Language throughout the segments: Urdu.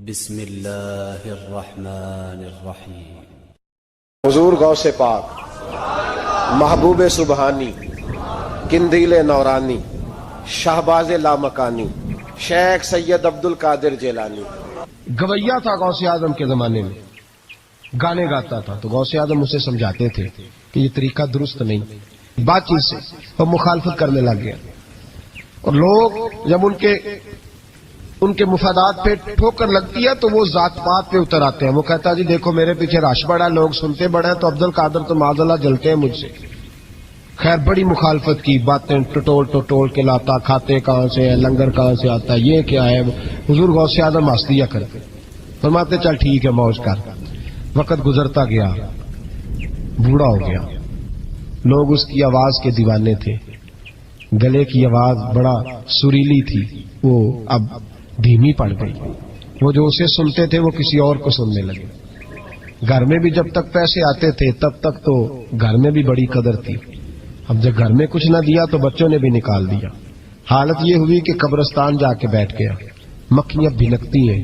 بسم اللہ الرحمن الرحیم۔ حضور غوث پاک، محبوب سبحانی، قندیل نورانی، شہباز لامکانی، شیخ سید عبد القادر جیلانی۔ گویا تھا غوث اعظم کے زمانے میں، گانے گاتا تھا تو غوث اعظم اسے سمجھاتے تھے کہ یہ طریقہ درست نہیں، بات چیت سے وہ مخالفت کرنے لگ گیا، اور لوگ جب ان کے مفادات پہ ٹھوکر لگتی ہے تو وہ ذات پات پہ اتر آتے ہیں۔ وہ کہتا ہے جی دیکھو میرے پیچھے رش بڑا، لوگ سنتے بڑے ہیں، تو عبد القادر تو معاذ اللہ جلتے ہیں مجھ سے۔ خیر بڑی مخالفت کی، باتیں ٹٹول کے لاتا، کھاتے کہاں سے ہے، لنگر کہاں سے آتا ہے، یہ کیا ہے۔ حضور غوث اعظم ہنس دیا کرتے، فرماتے چل ٹھیک ہے موج کر۔ وقت گزرتا گیا، بوڑھا ہو گیا، لوگ اس کی آواز کے دیوانے تھے، گلے کی آواز بڑا سریلی تھی، وہ اب دھیمی پڑ گئی۔ وہ جو اسے سنتے تھے وہ کسی اور کو سننے لگے۔ گھر میں بھی جب تک پیسے آتے تھے تب تک تو گھر میں بھی بڑی قدر تھی، اب جب گھر میں کچھ نہ دیا تو بچوں نے بھی نکال دیا۔ حالت یہ ہوئی کہ قبرستان جا کے بیٹھ گیا، مکھیاں بھنکتی ہیں،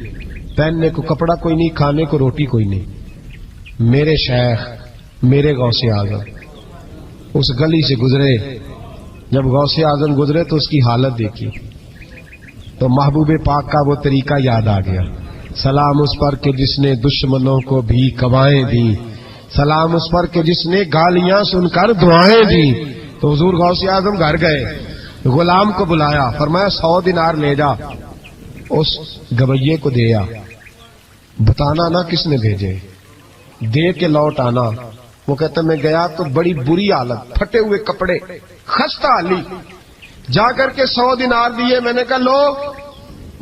پہننے کو کپڑا کوئی نہیں، کھانے کو روٹی کوئی نہیں۔ میرے شیخ، میرے غوث اعظم اس گلی سے گزرے۔ جب غوث اعظم گزرے تو اس کی حالت دیکھی تو محبوب پاک کا وہ طریقہ یاد آ گیا۔ سلام اس پر کہ جس نے دشمنوں کو بھی کوائیں دی، سلام اس پر کہ جس نے گالیاں سن کر دعائیں دی۔ تو حضور غوث اعظم گھر گئے، غلام کو بلایا، فرمایا 100 دینار لے جا، اس گویے کو دیا، بتانا نہ کس نے بھیجے، دے کے لوٹ آنا۔ وہ کہتا میں گیا تو بڑی بری حالت، پھٹے ہوئے کپڑے، خستہ حالی، جا کر کے 100 دینار دیے۔ میں نے کہا لو،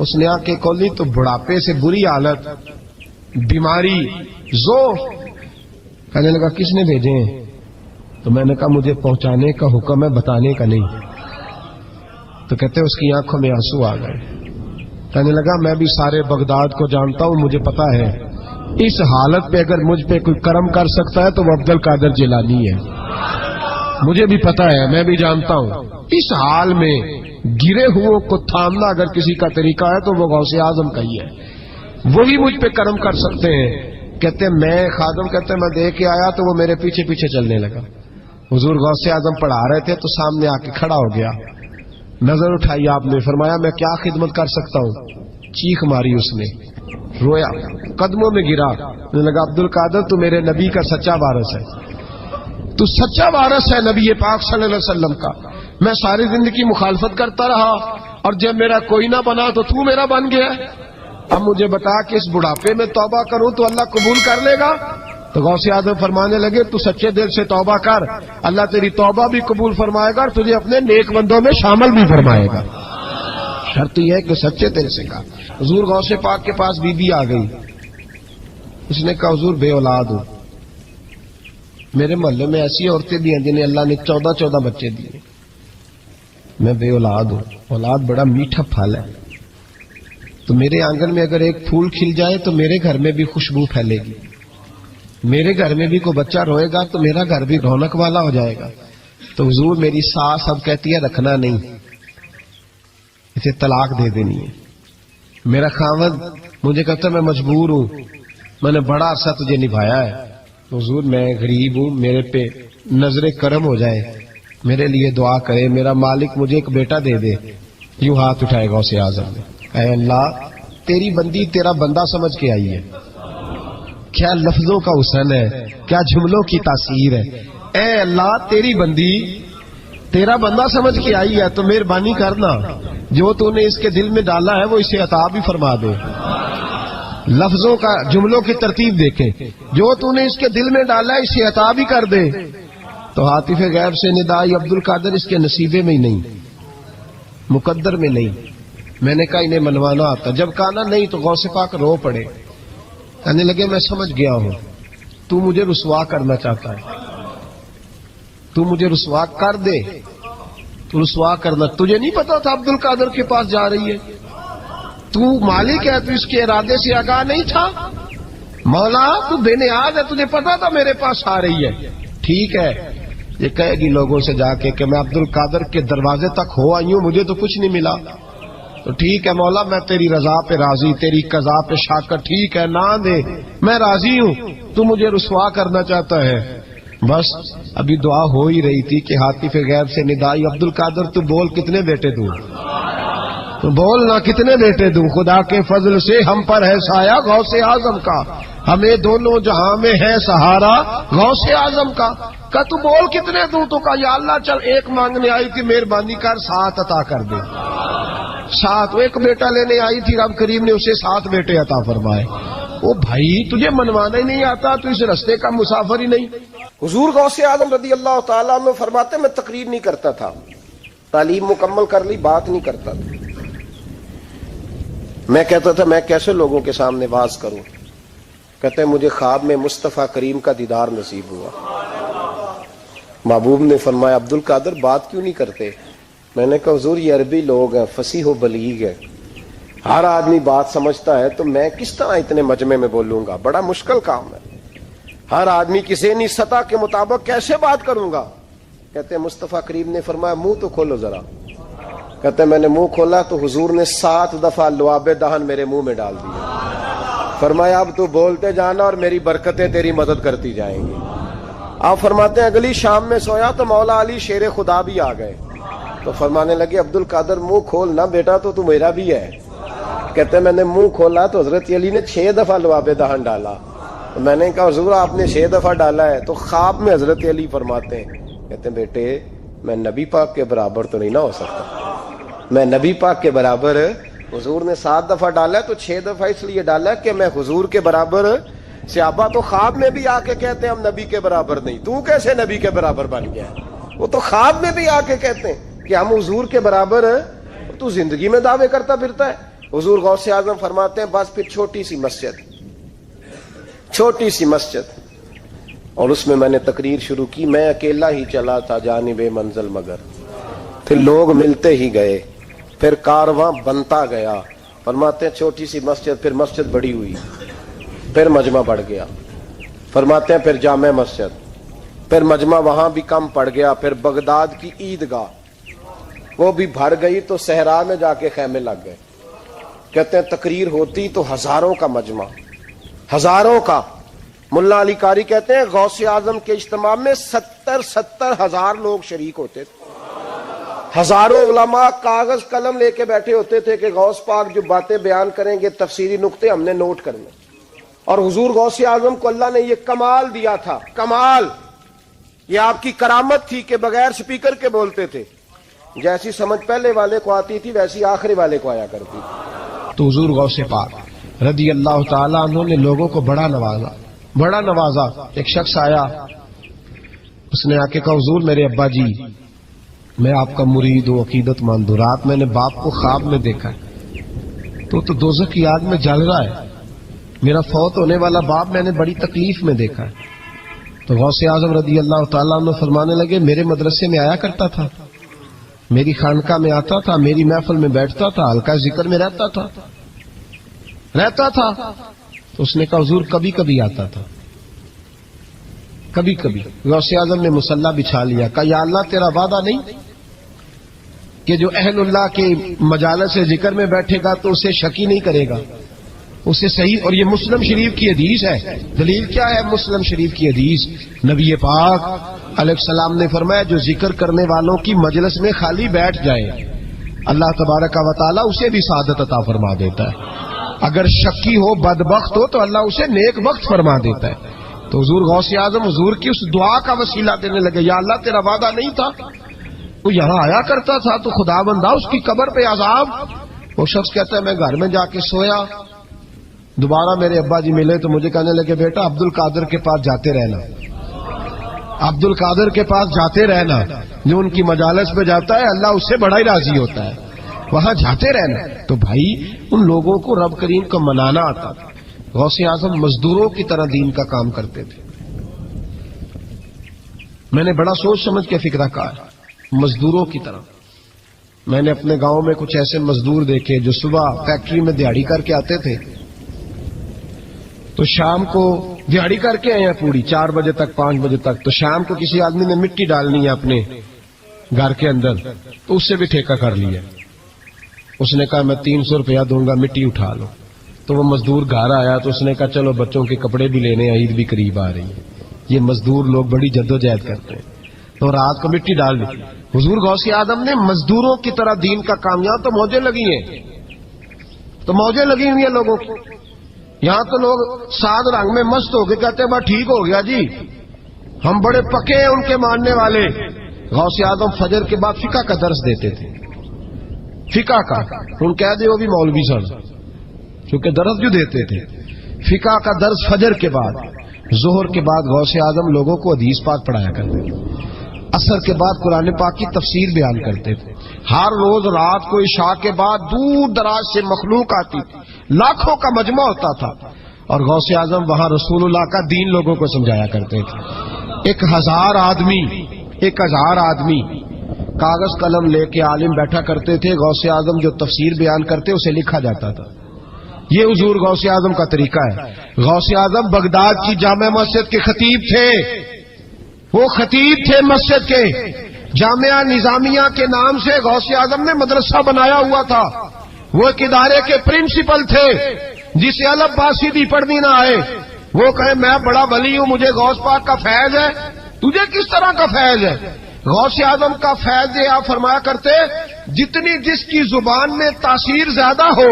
اس نے آ کے کھولی تو بڑھاپے سے بری حالت، بیماری، ذوف۔ کہنے لگا کس نے بھیجے ہیں؟ تو میں نے کہا مجھے پہنچانے کا حکم ہے، بتانے کا نہیں۔ تو کہتے اس کی آنکھوں میں آنسو آ گئے۔ کہنے لگا میں بھی سارے بغداد کو جانتا ہوں، مجھے پتا ہے اس حالت پہ اگر مجھ پہ کوئی کرم کر سکتا ہے تو وہ عبد القادر جیلانی ہے، مجھے بھی پتا ہے، میں بھی جانتا ہوں۔ اس حال میں گرے ہوئوں کو تھامنا اگر کسی کا طریقہ ہے تو وہ غوث اعظم کا ہی ہے، وہی مجھ پہ کرم کر سکتے ہیں۔ کہتے میں خادم، کہتے میں دے کے آیا تو وہ میرے پیچھے پیچھے چلنے لگا۔ حضور غوث اعظم پڑھا رہے تھے تو سامنے آ کے کھڑا ہو گیا، نظر اٹھائی آپ نے، فرمایا میں کیا خدمت کر سکتا ہوں۔ چیخ ماری اس نے، رویا، قدموں میں گرا، لگا عبد القادر تو میرے نبی کا سچا وارث ہے، تو سچا وارث ہے نبی پاک صلی اللہ علیہ وسلم کا۔ میں ساری زندگی مخالفت کرتا رہا اور جب میرا کوئی نہ بنا تو میرا بن گیا۔ اب مجھے بتا کہ اس بڑھاپے میں توبہ کروں تو اللہ قبول کر لے گا؟ تو غوث اعظم فرمانے لگے تو سچے دل سے توبہ کر، اللہ تیری توبہ بھی قبول فرمائے گا اور تجھے اپنے نیک بندوں میں شامل بھی فرمائے گا، شرط یہ ہے کہ سچے دل سے کہا۔ حضور غوث پاک کے پاس بی بی آ گئی، اس نے کہا حضور بے اولاد ہوں، میرے محلے میں ایسی عورتیں بھی ہیں جنہیں اللہ نے 14 بچے دیے، میں بے اولاد ہوں، اولاد بڑا میٹھا پھل ہے، تو میرے آنگن میں اگر ایک پھول کھل جائے تو میرے گھر میں بھی خوشبو پھیلے گی، میرے گھر میں بھی کوئی بچہ روئے گا تو میرا گھر بھی رونق والا ہو جائے گا۔ تو حضور میری ساس اب کہتی ہے رکھنا نہیں، اسے طلاق دے دینی ہے۔ میرا خاوند مجھے کہتا ہے میں مجبور ہوں، میں نے بڑا عرصہ تجھے نبھایا ہے، تو حضور میں غریب ہوں، میرے پہ نظر کرم ہو جائے، میرے لیے دعا کرے، میرا مالک مجھے ایک بیٹا دے دے۔ یوں ہاتھ اٹھائے غوث اعظم نے، اے اللہ تیری بندی تیرا بندہ سمجھ کے آئی ہے، کیا لفظوں کا حسن ہے، کیا جملوں کی تاثیر ہے۔ اے اللہ تیری بندی تیرا بندہ سمجھ کے آئی ہے تو مہربانی کرنا، جو تو نے اس کے دل میں ڈالا ہے وہ اسے عطا بھی فرما دے۔ لفظوں کا، جملوں کی ترتیب دیکھیں، جو تو نے اس کے دل میں ڈالا ہے اسے عطا بھی کر دے۔ تو عاطف غیب سے ندائی عبد القادر اس کے نصیبے میں ہی نہیں، مقدر میں نہیں۔ میں نے کہا انہیں منوانا آتا، جب کہا نا نہیں تو غوث پاک رو پڑے، کہنے لگے میں سمجھ گیا ہوں تو مجھے رسوا کرنا چاہتا ہے، تو مجھے رسوا کر دے، تو رسوا کرنا، تجھے نہیں پتا تھا عبد القادر کے پاس جا رہی ہے، تو مالک ہے، تو اس کے ارادے سے آگاہ نہیں تھا، مولا تو بے نیاز ہے، تجھے پتا تھا میرے پاس آ رہی ہے، ٹھیک ہے۔ یہ کہے گی لوگوں سے جا کے کہ میں عبد القادر کے دروازے تک ہو آئی ہوں، مجھے تو کچھ نہیں ملا، تو ٹھیک ہے مولا میں تیری رضا پہ راضی، تیری قضا پہ شاکر، ٹھیک ہے نہ دے میں راضی ہوں، تو مجھے رسوا کرنا چاہتا ہے۔ بس ابھی دعا ہو ہی رہی تھی کہ ہاتف غیب سے ندائی عبد القادر تو بول کتنے بیٹے دوں، تو بول نہ کتنے بیٹے دوں، خدا کے فضل سے ہم پر ہے سایہ غوث اعظم کا، ہمیں دونوں جہاں میں ہے سہارا غوث اعظم کا۔ کہ تو بول کتنے دوں، تو کہا یا اللہ چل ایک مانگنے آئی تھی مہربانی کر 7 عطا کر دے۔ 7 ایک بیٹا لینے آئی تھی، رب کریم نے اسے 7 بیٹے عطا فرمائے۔ او بھائی تجھے منوانا ہی نہیں آتا تو اس رستے کا مسافر ہی نہیں۔ حضور غوث اعظم رضی اللہ تعالیٰ عنہ فرماتے میں تقریر نہیں کرتا تھا، تعلیم مکمل کر لی بات نہیں کرتا تھا، میں کہتا تھا میں کیسے لوگوں کے سامنے واز کروں، کہتے ہیں مجھے خواب میں مصطفیٰ کریم کا دیدار نصیب ہوا، محبوب نے فرمایا عبد القادر بات کیوں نہیں کرتے؟ میں نے کہا حضور یہ عربی لوگ ہیں، فصیح و بلیغ ہے، ہر آدمی بات سمجھتا ہے، تو میں کس طرح اتنے مجمع میں بولوں گا، بڑا مشکل کام ہے، ہر آدمی کی ذہنی سطح کے مطابق کیسے بات کروں گا؟ کہتے ہیں مصطفیٰ کریم نے فرمایا منہ تو کھولو ذرا، کہتے ہیں میں نے منہ کھولا تو حضور نے 7 دفعہ لعاب دہن میرے منہ میں ڈال دیا، فرمایا اب تو بولتے جانا اور میری برکتیں تیری مدد کرتی جائیں گی۔ آپ فرماتے ہیں اگلی شام میں سویا تو مولا علی شیر خدا بھی آ گئے، تو فرمانے لگے عبد القادر منہ کھول نہ بیٹا تو میرا بھی ہے۔ کہتے ہیں میں نے منہ کھولا تو حضرت علی نے 6 دفعہ لعاب دہن ڈالا، تو میں نے کہا حضور آپ نے 6 دفعہ ڈالا ہے، تو خواب میں حضرت علی فرماتے ہیں، کہتے ہیں بیٹے میں نبی پاک کے برابر تو نہیں نہ ہو سکتا، میں نبی پاک کے برابر، حضور نے 7 دفعہ ڈالا ہے تو 6 دفعہ اس لیے ڈالا ہے کہ میں حضور کے برابر۔ صحابہ تو خواب میں بھی آ کے کہتے ہیں ہم نبی کے برابر نہیں، تو کیسے نبی کے برابر بن گیا؟ وہ تو خواب میں بھی آ کے کہتے ہیں کہ ہم حضور کے برابر ہیں، تو زندگی میں دعوے کرتا پھرتا ہے۔ حضور غوث اعظم فرماتے ہیں بس پھر چھوٹی سی مسجد، اور اس میں نے تقریر شروع کی، میں اکیلا ہی چلا تھا جانب منزل مگر، پھر لوگ ملتے ہی گئے، پھر کارواں بنتا گیا۔ فرماتے ہیں چھوٹی سی مسجد، پھر مسجد بڑی ہوئی، پھر مجمع بڑھ گیا، فرماتے ہیں پھر جامع مسجد، پھر مجمع وہاں بھی کم پڑ گیا، پھر بغداد کی عیدگاہ وہ بھی بھر گئی تو صحرا میں جا کے خیمے لگ گئے۔ کہتے ہیں تقریر ہوتی تو ہزاروں کا مجمع، ہزاروں کا۔ ملا علی قاری کہتے ہیں غوث اعظم کے اجتماع میں 70 ہزار لوگ شریک ہوتے تھے، ہزاروں علماء کاغذ قلم لے کے بیٹھے ہوتے تھے کہ غوث پاک جو باتیں بیان کریں گے تفسیری نقطے ہم نے نوٹ کرنے، اور حضور غوث اعظم کو اللہ نے یہ کمال دیا تھا، کمال، یہ آپ کی کرامت تھی کہ بغیر سپیکر کے بولتے تھے، جیسی سمجھ پہلے والے کو آتی تھی ویسی آخری والے کو آیا کرتی تھی۔ تو حضور غوث پاک رضی اللہ تعالیٰ عنہ نے لوگوں کو بڑا نوازا۔ ایک شخص آیا، اس نے آ کے کہا حضور میرے ابا جی میں آپ کا مرید ہوں، عقیدت مند ہوں، رات میں نے باپ کو خواب میں دیکھا ہے تو دوزخ کی آگ میں جل رہا ہے، میرا فوت ہونے والا باپ میں نے بڑی تکلیف میں دیکھا ہے۔ تو غوث اعظم رضی اللہ تعالیٰ عنہ فرمانے لگے میرے مدرسے میں آیا کرتا تھا، میری خانقاہ میں آتا تھا، میری محفل میں بیٹھتا تھا، حلقہ ذکر میں رہتا تھا۔ تو اس نے کہا حضور کبھی کبھی آتا تھا، کبھی کبھی۔ غوث اعظم نے مصلی بچھا لیا، کہا یا اللہ تیرا وعدہ نہیں کہ جو اہل اللہ کے مجالس ذکر میں بیٹھے گا تو اسے شکی نہیں کرے گا، اسے صحیح۔ اور یہ مسلم شریف کی حدیث ہے، دلیل کیا ہے؟ مسلم شریف کی حدیث، نبی پاک علیہ السلام نے فرمایا جو ذکر کرنے والوں کی مجلس میں خالی بیٹھ جائے اللہ تبارک و تعالیٰ اسے بھی سعادت عطا فرما دیتا ہے، اگر شکی ہو بدبخت ہو تو اللہ اسے نیک وقت فرما دیتا ہے۔ تو حضور غوث اعظم حضور کی اس دعا کا وسیلہ دینے لگے، یا اللہ تیرا وعدہ نہیں تھا، وہ یہاں آیا کرتا تھا تو خدا بندہ اس کی قبر پہ عذاب۔ وہ شخص کہتا ہے میں گھر میں جا کے سویا، دوبارہ میرے ابا جی ملے تو مجھے کہنے لگے بیٹا عبد القادر کے پاس جاتے رہنا، عبد القادر کے پاس جاتے رہنا، جو ان کی مجالس پہ جاتا ہے اللہ اس سے بڑا ہی راضی ہوتا ہے، وہاں جاتے رہنا۔ تو بھائی ان لوگوں کو رب کریم کو منانا آتا تھا۔ غوث اعظم مزدوروں کی طرح دین کا کام کرتے تھے۔ میں نے بڑا سوچ سمجھ کے فکرہ کہا، مزدوروں کی طرح۔ میں نے اپنے گاؤں میں کچھ ایسے مزدور دیکھے جو صبح فیکٹری میں دیہڑی کر کے آتے تھے تو شام کو دیہڑی کر کے آئے ہیں پوری 4 بجے تک 5 بجے تک، تو شام کو کسی آدمی نے مٹی ڈالنی ہے اپنے گھر کے اندر تو اس سے بھی ٹھیکہ کر لیا، اس نے کہا میں 300 روپیہ دوں گا، مٹی اٹھا لو. تو وہ مزدور گھر آیا تو اس نے کہا چلو بچوں کے کپڑے بھی لینے، عید بھی قریب آ رہی ہے. یہ مزدور لوگ بڑی جدوجہد کرتے ہیں. تو رات کو مٹی ڈال دی. حضور غوث اعظم نے مزدوروں کی طرح دین کا کام، یہاں تو موجیں لگی ہیں، تو موجیں لگی ہوئی ہیں لوگوں کی. یہاں تو لوگ ساد رنگ میں مست ہو کے کہتے ہیں بس ٹھیک ہو گیا جی، ہم بڑے پکے ہیں ان کے ماننے والے. غوث اعظم فجر کے بعد فقہ کا درس دیتے تھے، فقہ کا. ان کہہ دے وہ بھی مولوی سن، چونکہ درس جو دیتے تھے. فقہ کا درس فجر کے بعد. ظہر کے بعد غوث اعظم لوگوں کو حدیث پاک پڑھایا کرتے تھے. عصر کے بعد قرآن پاک کی تفسیر بیان کرتے تھے. ہر روز رات کو عشاء کے بعد دور دراز سے مخلوق آتی تھی، لاکھوں کا مجمع ہوتا تھا، اور غوث اعظم وہاں رسول اللہ کا دین لوگوں کو سمجھایا کرتے تھے. 1000 آدمی کاغذ قلم لے کے عالم بیٹھا کرتے تھے. غوث اعظم جو تفسیر بیان کرتے اسے لکھا جاتا تھا. یہ حضور غوث اعظم کا طریقہ ہے. غوث اعظم بغداد کی جامع مسجد کے خطیب تھے. وہ خطیب تھے مسجد کے. جامعہ نظامیہ کے نام سے غوث اعظم نے مدرسہ بنایا ہوا تھا. وہ ایک ادارے کے پرنسپل تھے. جسے الف با سیدھی پڑھنی نہ آئے وہ کہے میں بڑا ولی ہوں، مجھے غوث پاک کا فیض ہے. تجھے کس طرح کا فیض ہے؟ غوث اعظم کا فیض یہ آپ فرمایا کرتے جتنی جس کی زبان میں تاثیر زیادہ ہو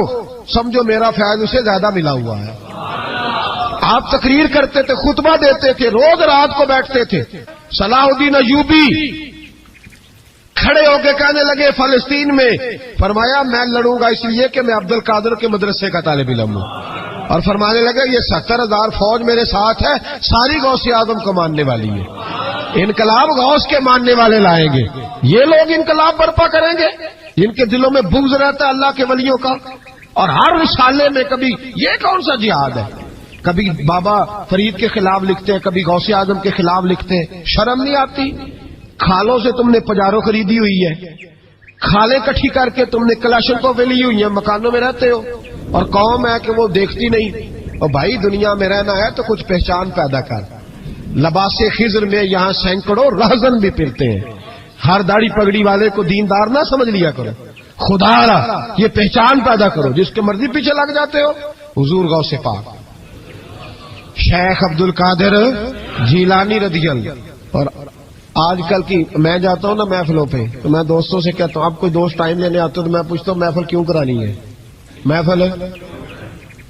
سمجھو میرا فیض اسے زیادہ ملا ہوا ہے. آپ تقریر کرتے تھے، خطبہ دیتے تھے، روز رات کو بیٹھتے تھے. صلاح الدین ایوبی کھڑے ہو کے کہنے لگے فلسطین میں، فرمایا میں لڑوں گا اس لیے کہ میں عبد القادر کے مدرسے کا طالب علم ہوں. اور فرمانے لگے یہ 70,000 فوج میرے ساتھ ہے، ساری غوث اعظم کو ماننے والی ہے. انقلاب غوث کے ماننے والے لائیں گے. یہ لوگ انقلاب برپا کریں گے جن کے دلوں میں بغض رہتا ہے اللہ کے ولیوں کا. اور ہر رسالے میں کبھی یہ کون سا جہاد ہے، کبھی بابا فرید کے خلاف لکھتے ہیں، کبھی غوث اعظم کے خلاف لکھتے ہیں. شرم نہیں آتی؟ کھالوں سے تم نے پجارو خریدی ہوئی ہے، کھالیں کٹھی کر کے تم نے کلاشنکوف لی ہوئی ہیں، مکانوں میں رہتے ہو، اور قوم ہے کہ وہ دیکھتی نہیں. اور بھائی دنیا میں رہنا ہے تو کچھ پہچان پیدا کر. لباس خضر میں یہاں سینکڑوں رہزن بھی پھرتے ہیں. ہر داڑھی پگڑی والے کو دیندار نہ سمجھ لیا کرو، خدا را یہ پہچان پیدا کرو. جس کے مرضی پیچھے لگ جاتے ہو. حضور غوث پاک شیخ عبد القادر جیلانی رضی اللہ. اور آج کل کی میں جاتا ہوں نا محفلوں پہ تو میں دوستوں سے کہتا ہوں اب کوئی دوست ٹائم لینے آتے تو میں پوچھتا ہوں محفل کیوں کرانی ہے؟ محفل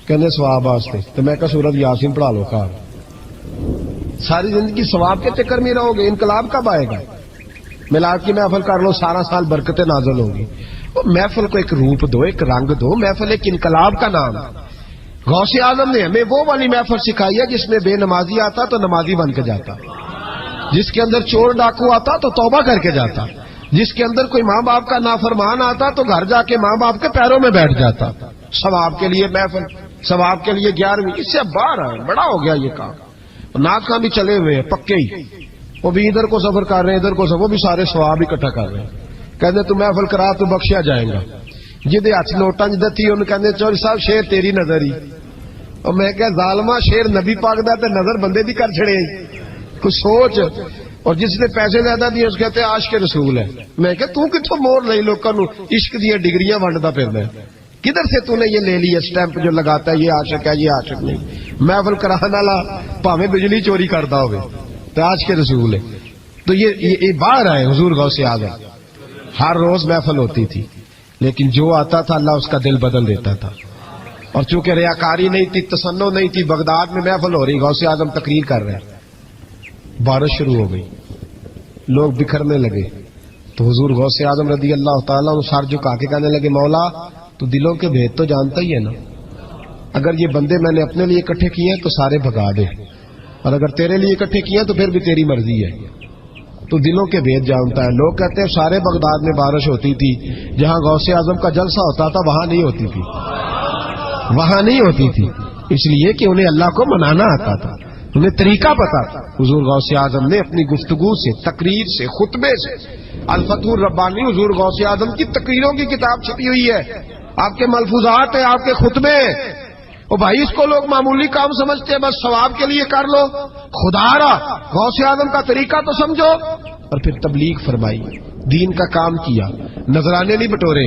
کہنے ثواب واسطے. تو میں کہا سورۃ یاسین پڑھا لو. کہا ساری زندگی ثواب کے چکر میں رہو گے، انقلاب کب آئے گا؟ میلاد کی محفل کر لو، سارا سال برکتیں نازل ہوگی. وہ محفل کو ایک روپ دو، ایک رنگ دو. محفل ایک انقلاب کا نام. غوث اعظم نے ہمیں وہ والی محفل سکھائی ہے جس میں بے نمازی آتا تو نمازی بن کے جاتا، جس کے اندر چور ڈاکو آتا تو توبہ کر کے جاتا، جس کے اندر کوئی ماں باپ کا نافرمان آتا تو گھر جا کے ماں باپ کے پیروں میں بیٹھ جاتا. ثواب کے لیے محفل، ثواب کے لیے 11ویں، اس سے باہر ہے. بڑا ہو گیا یہ کام. ناک بھی چلے ہوئے پکے ہی، وہ بھی ادھر کو سفر کر رہے ہیں، ادھر کو سفر، وہ بھی سارے ثواب اکٹھا کر رہے ہیں. کہتے تو محفل کرا تو بخشیا جائے گا. جدے ہاتھ نوٹاں جدے تھی انہوں کہتے چوری صاحب شیر تیری نظر ہی. اور میں کہ ظالما شیر نبی پاک دا تے نظر بندے دی کر چھڑے کچھ سوچ. اور جس نے پیسے زیادہ دیے اس کہتے عاشق رسول ہے. میں کہ تو کتوں مور لئی لوکاں نو عشق دی ڈگریاں ونڈدا پھردا ہے؟ کدھر سے تو نے یہ لے لی اسٹیمپ جو لگاتا ہے یہ عاشق ہے یہ عاشق نہیں؟ محفل کرانے والا بھاویں بجلی چوری کرتا ہوئے تو عاشق رسول ہے. تو یہ باہر آئے. حضور غوث اعظم ہر روز محفل ہوتی تھی، لیکن جو آتا تھا اللہ اس کا دل بدل دیتا تھا. اور چونکہ ریاکاری نہیں تھی، تسنع نہیں تھی، بغداد میں محفل ہو رہی، غوث اعظم تقریر کر رہے ہیں، بارش شروع ہو گئی، لوگ بکھرنے لگے. تو حضور غوث اعظم رضی اللہ تعالیٰ سر جھکا کے کہنے لگے مولا تو دلوں کے بھید تو جانتا ہی ہے نا. اگر یہ بندے میں نے اپنے لیے اکٹھے کیے ہیں تو سارے بھگا دے، اور اگر تیرے لیے اکٹھے کیے ہیں تو پھر بھی تیری مرضی ہے. تو دلوں کے بھید جانتا ہے. لوگ کہتے ہیں سارے بغداد میں بارش ہوتی تھی، جہاں غوث اعظم کا جلسہ ہوتا تھا وہاں نہیں ہوتی تھی، وہاں نہیں ہوتی تھی، اس لیے کہ انہیں اللہ کو منانا آتا تھا، انہیں طریقہ پتا تھا. حضور غوث اعظم نے اپنی گفتگو سے، تقریر سے، خطبے سے، الفتح الربانی حضور غوث اعظم کی تقریروں کی کتاب چھپی ہوئی ہے، آپ کے ملفوظات ہیں، آپ کے خطبے. اور بھائی اس کو لوگ معمولی کام سمجھتے ہیں، بس ثواب کے لیے کر لو. خدا را غوث اعظم کا طریقہ تو سمجھو. اور پھر تبلیغ فرمائی، دین کا کام کیا، نذرانے نہیں بٹورے.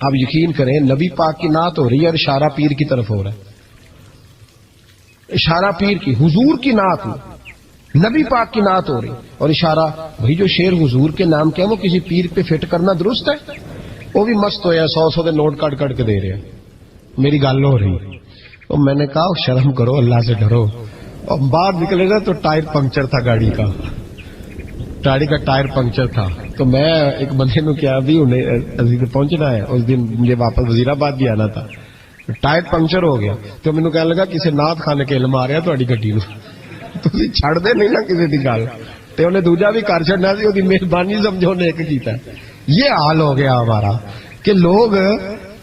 آپ یقین کریں نبی پاک کی نعت ہو رہی ہے اور اشارہ پیر کی طرف ہو رہا ہے. اشارہ پیر کی، حضور کی نعت میں نبی پاک کی نعت ہو رہی اور اشارہ. بھائی جو شعر حضور کے نام کیا وہ کسی پیر پہ فٹ کرنا درست ہے؟ وہ بھی مست ہویا 100 کے نوٹ کٹ کٹ کے دے رہے ہیں. میری گل ہو رہی تو میں نے کہا شرم کرو، اللہ سے ڈرو. اور باہر نکلے نا تو ٹائر پنکچر تھا گاڑی کا ٹائر پنکچر تھا. تو میں ایک بندے نو کیا بھی انہیں پہنچنا ہے، اس دن مجھے واپس وزیر آباد بھی آنا تھا. ٹائر پنکچر ہو گیا تو مینوں کہنے لگا کسی نعت خانے کے علم آ رہا تہاڈی گڈی نو، تسی چھڑ دے نہیں نا کسی دی گل. تے انہیں دوجا بھی کر چھڑنا سی، اودی مہربانی سمجھو نے ایک کیتا. یہ حال ہو گیا ہمارا کہ لوگ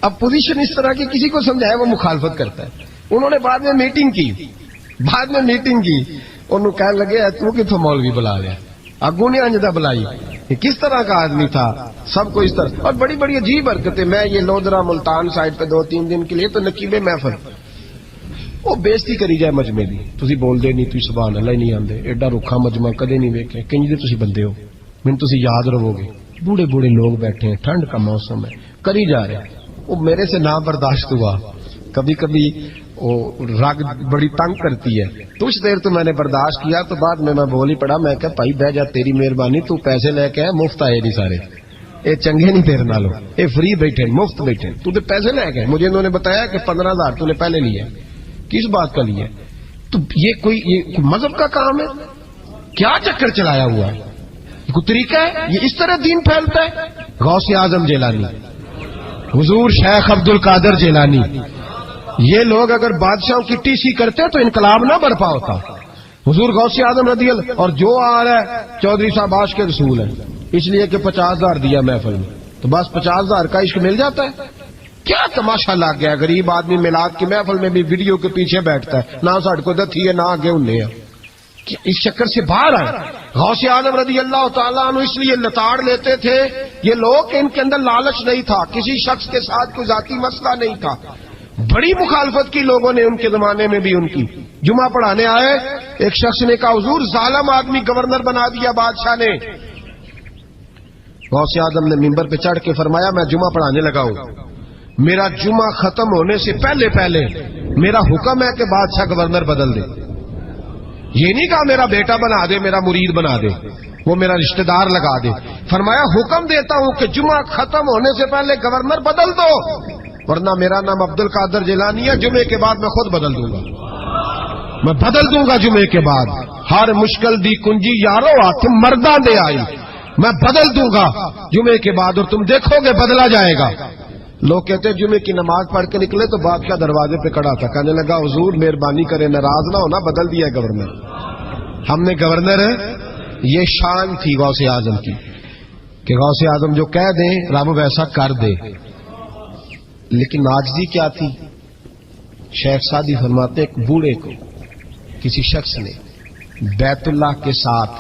اپوزیشن اس طرح کی کسی کو سمجھائے وہ مخالفت کرتا ہے. انہوں نے بعد میں میٹنگ کی انہوں کہنے لگے تو کتوں مولوی بلا لیا، اگوں نے انجدہ بلائی. یہ کس طرح کا آدمی تھا؟ سب کو اس طرح. اور بڑی بڑی عجیب حرکتیں. میں یہ لودرا ملتان سائڈ پہ 2-3 دن کے لیے تو نقیب محفل وہ بےزتی کری جائے مجمے دی. تسی بول دے نہیں، تسی سبحان اللہ ہی نہیں آندے. ایڈا رکھا مجمع کدے نہیں ویکھے. کنج دے تسی بندے ہو، مینوں تسی یاد رہو گے. بوڑھے بوڑھے لوگ بیٹھے ہیں، ٹھنڈ کا موسم ہے، کری جا رہے ہیں. وہ میرے سے نہ برداشت ہوا. کبھی کبھی وہ رگ بڑی تنگ کرتی ہے. کچھ دیر تو میں نے برداشت کیا، تو بعد میں بول ہی پڑا. میں کہ بھائی بہ جا، تیری مہربانی، تو پیسے لے کے مفت آئے نہیں سارے، اے چنگے نہیں تیرے نالوں، اے فری بیٹھے مفت بیٹھے. تو تے پیسے لے کے مجھے انہوں نے بتایا کہ 15,000 تو نے پہلے لیا. کس بات کا لیا؟ تو یہ کوئی مذہب کا کام ہے؟ کیا چکر چلایا ہوا ہے؟ یہ کوئی طریقہ ہے؟ یہ اس طرح دین پھیلتا ہے؟ غوث اعظم جیلانی، حضور شیخ عبد القادر جیلانی، یہ لوگ اگر بادشاہوں کی ٹی سی کرتے تو انقلاب نہ برپا ہوتا. حضور غوث اعظم رضی اللہ. اور جو آ رہا ہے چودھری صاحب عاش کے رسول ہیں، اس لیے کہ 50,000 دیا محفل میں تو بس 50,000 کا عشق مل جاتا ہے. کیا تماشا لگ گیا؟ غریب آدمی میلاد کی محفل میں بھی ویڈیو کے پیچھے بیٹھتا ہے، نہ ساڑھ کو دتھی ہے نہ آگے انہیں ہے. اس چکر سے باہر آئے. غوث اعظم رضی اللہ تعالیٰ عنہ اس لیے لتاڑ لیتے تھے یہ لوگ کہ ان کے اندر لالچ نہیں تھا، کسی شخص کے ساتھ کوئی ذاتی مسئلہ نہیں تھا. بڑی مخالفت کی لوگوں نے ان کے زمانے میں بھی ان کی. جمعہ پڑھانے آئے، ایک شخص نے کہا حضور ظالم آدمی گورنر بنا دیا بادشاہ نے. غوث اعظم نے ممبر پہ چڑھ کے فرمایا میں جمعہ پڑھانے لگا ہوں، میرا جمعہ ختم ہونے سے پہلے میرا حکم ہے کہ بادشاہ گورنر بدل دے. یہ نہیں کہا میرا بیٹا بنا دے، میرا مرید بنا دے، وہ میرا رشتہ دار لگا دے. فرمایا حکم دیتا ہوں کہ جمعہ ختم ہونے سے پہلے گورنر بدل دو، ورنہ میرا نام عبد القادر جیلانی ہے، جمعے کے بعد میں خود بدل دوں گا. میں بدل دوں گا جمعے کے بعد. ہر مشکل دی کنجی یارو ہاتھ مرداں دے آئی، میں بدل دوں گا جمعے کے بعد، اور تم دیکھو گے بدلا جائے گا. لوگ کہتے ہیں جمعے کی نماز پڑھ کے نکلے تو بادشاہ دروازے پہ کھڑا تھا. کہنے لگا حضور مہربانی کرے ناراض نہ ہونا، بدل دیا گورنر. ہم نے گورنر یہ شان تھی غوث اعظم کی کہ غوث اعظم جو کہہ دیں رب ویسا کر دے. لیکن عاجزی کیا تھی؟ شیخ سعدی فرماتے ایک بوڑھے کو کسی شخص نے بیت اللہ کے ساتھ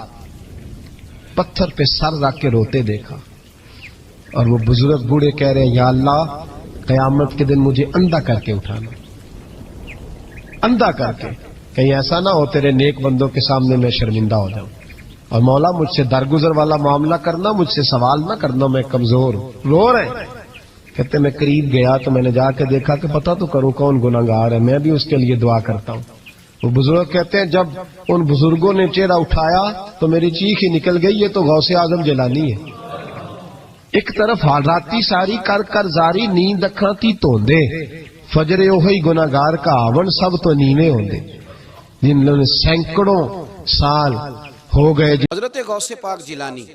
پتھر پہ سر رکھ کے روتے دیکھا، اور وہ بزرگ بوڑھے کہہ رہے ہیں یا اللہ قیامت کے دن مجھے اندھا کر کے اٹھانا، اندھا کر کے، کہیں ایسا نہ ہو تیرے نیک بندوں کے سامنے میں شرمندہ ہو جاؤں. اور مولا مجھ سے درگزر والا معاملہ کرنا، مجھ سے سوال نہ کرنا، میں کمزور ہوں. رو رہے ہیں. کہتے میں قریب گیا تو میں نے جا کے دیکھا کہ پتہ تو کروں کون گناہگار ہے، میں بھی اس کے لیے دعا کرتا ہوں. وہ بزرگ کہتے ہیں جب ان بزرگوں نے چہرہ اٹھایا تو میری چیخ ہی نکل گئی، یہ تو غوث اعظم جیلانی ہے. ایک طرف حالاتی ساری کر کر زاری نیند اکھاں تی توندے، فجر اوہی گناہگار کا آون سب تو نیویں ہوندے. جن لوگوں نے سینکڑوں سال ہو گئے. حضرت غوث پاک جیلانی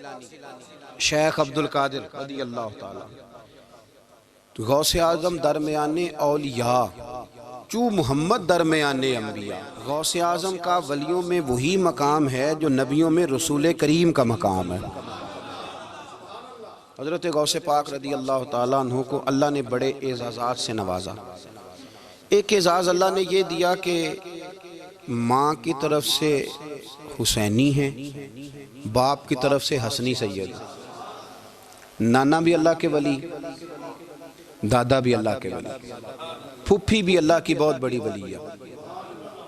شیخ عبد القادر رضی اللہ تعالی. غوث اعظم درمیان اولیاء چو محمد درمیان انبیاء. غوث اعظم کا ولیوں میں وہی مقام ہے جو نبیوں میں رسول کریم کا مقام ہے. حضرت غوث پاک رضی اللہ تعالیٰ عنہ کو اللہ نے بڑے اعزازات سے نوازا. ایک اعزاز اللہ نے یہ دیا کہ ماں کی طرف سے حسینی ہیں، باپ کی طرف سے حسنی سید. نانا بھی اللہ کے ولی، دادا بھی اللہ کے ولی، پھپھی بھی اللہ کی بہت بڑی ولی ہے،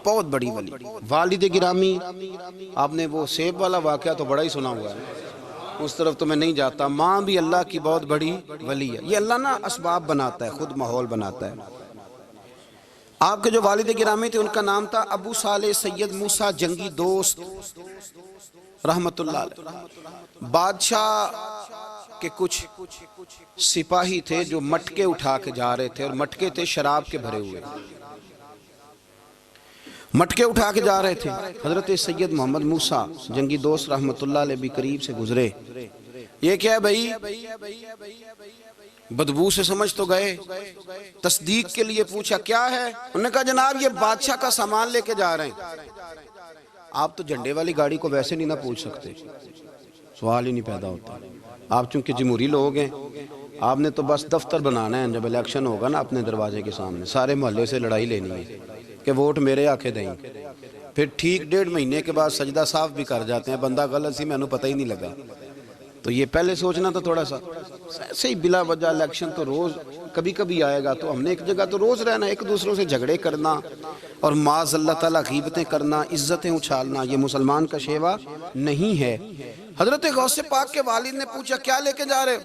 بہت بڑی ولی. والد گرامی آپ نے وہ سیب والا واقعہ تو بڑا ہی سنا ہوا ہے. اس طرف تو میں نہیں جاتا. ماں بھی اللہ کی بہت بڑی ولی ہے. یہ اللہ نا اسباب بناتا ہے، خود ماحول بناتا ہے. آپ کے جو والد گرامی تھے ان کا نام تھا ابو صالح سید موسیٰ جنگی دوست رحمت اللہ علیہ. بادشاہ کے کچھ سپاہی تھے جو مٹکے اٹھا کے جا رہے تھے، اور مٹکے تھے شراب کے بھرے ہوئے. مٹکے اٹھا کے جا رہے تھے. حضرت سید محمد موسیٰ جنگی دوست رحمت اللہ علیہ بھی قریب سے گزرے. یہ کیا ہے بھائی؟ بدبو سے سمجھ تو گئے. تصدیق کے لیے پوچھا کیا ہے؟ انہوں نے کہا جناب یہ بادشاہ کا سامان لے کے جا رہے ہیں. آپ تو جھنڈے والی گاڑی کو ویسے نہیں نہ پوچھ سکتے، سوال ہی نہیں پیدا ہوتا. آپ چونکہ جمہوری لوگ ہیں، آپ نے تو بس دفتر بنانا ہے. جب الیکشن ہوگا نا اپنے دروازے کے سامنے سارے محلے سے لڑائی لینی ہے کہ ووٹ میرے آکے دیں. پھر ٹھیک 1.5 مہینے کے بعد سجدہ صاف بھی کر جاتے ہیں. بندہ غلط سی میں نے پتہ ہی نہیں لگا. تو یہ پہلے سوچنا تو تھوڑا سا ایسے ہی بلا وجہ الیکشن تو روز کبھی کبھی آئے گا. تو ہم نے ایک جگہ تو روز رہنا، ایک دوسروں سے جھگڑے کرنا اور معاذ اللہ تعالیٰ غیبتیں کرنا، عزتیں اچھالنا، یہ مسلمان کا شیوا نہیں ہے. حضرت غوث پاک کے والد نے پوچھا کیا لے کے جا رہے؟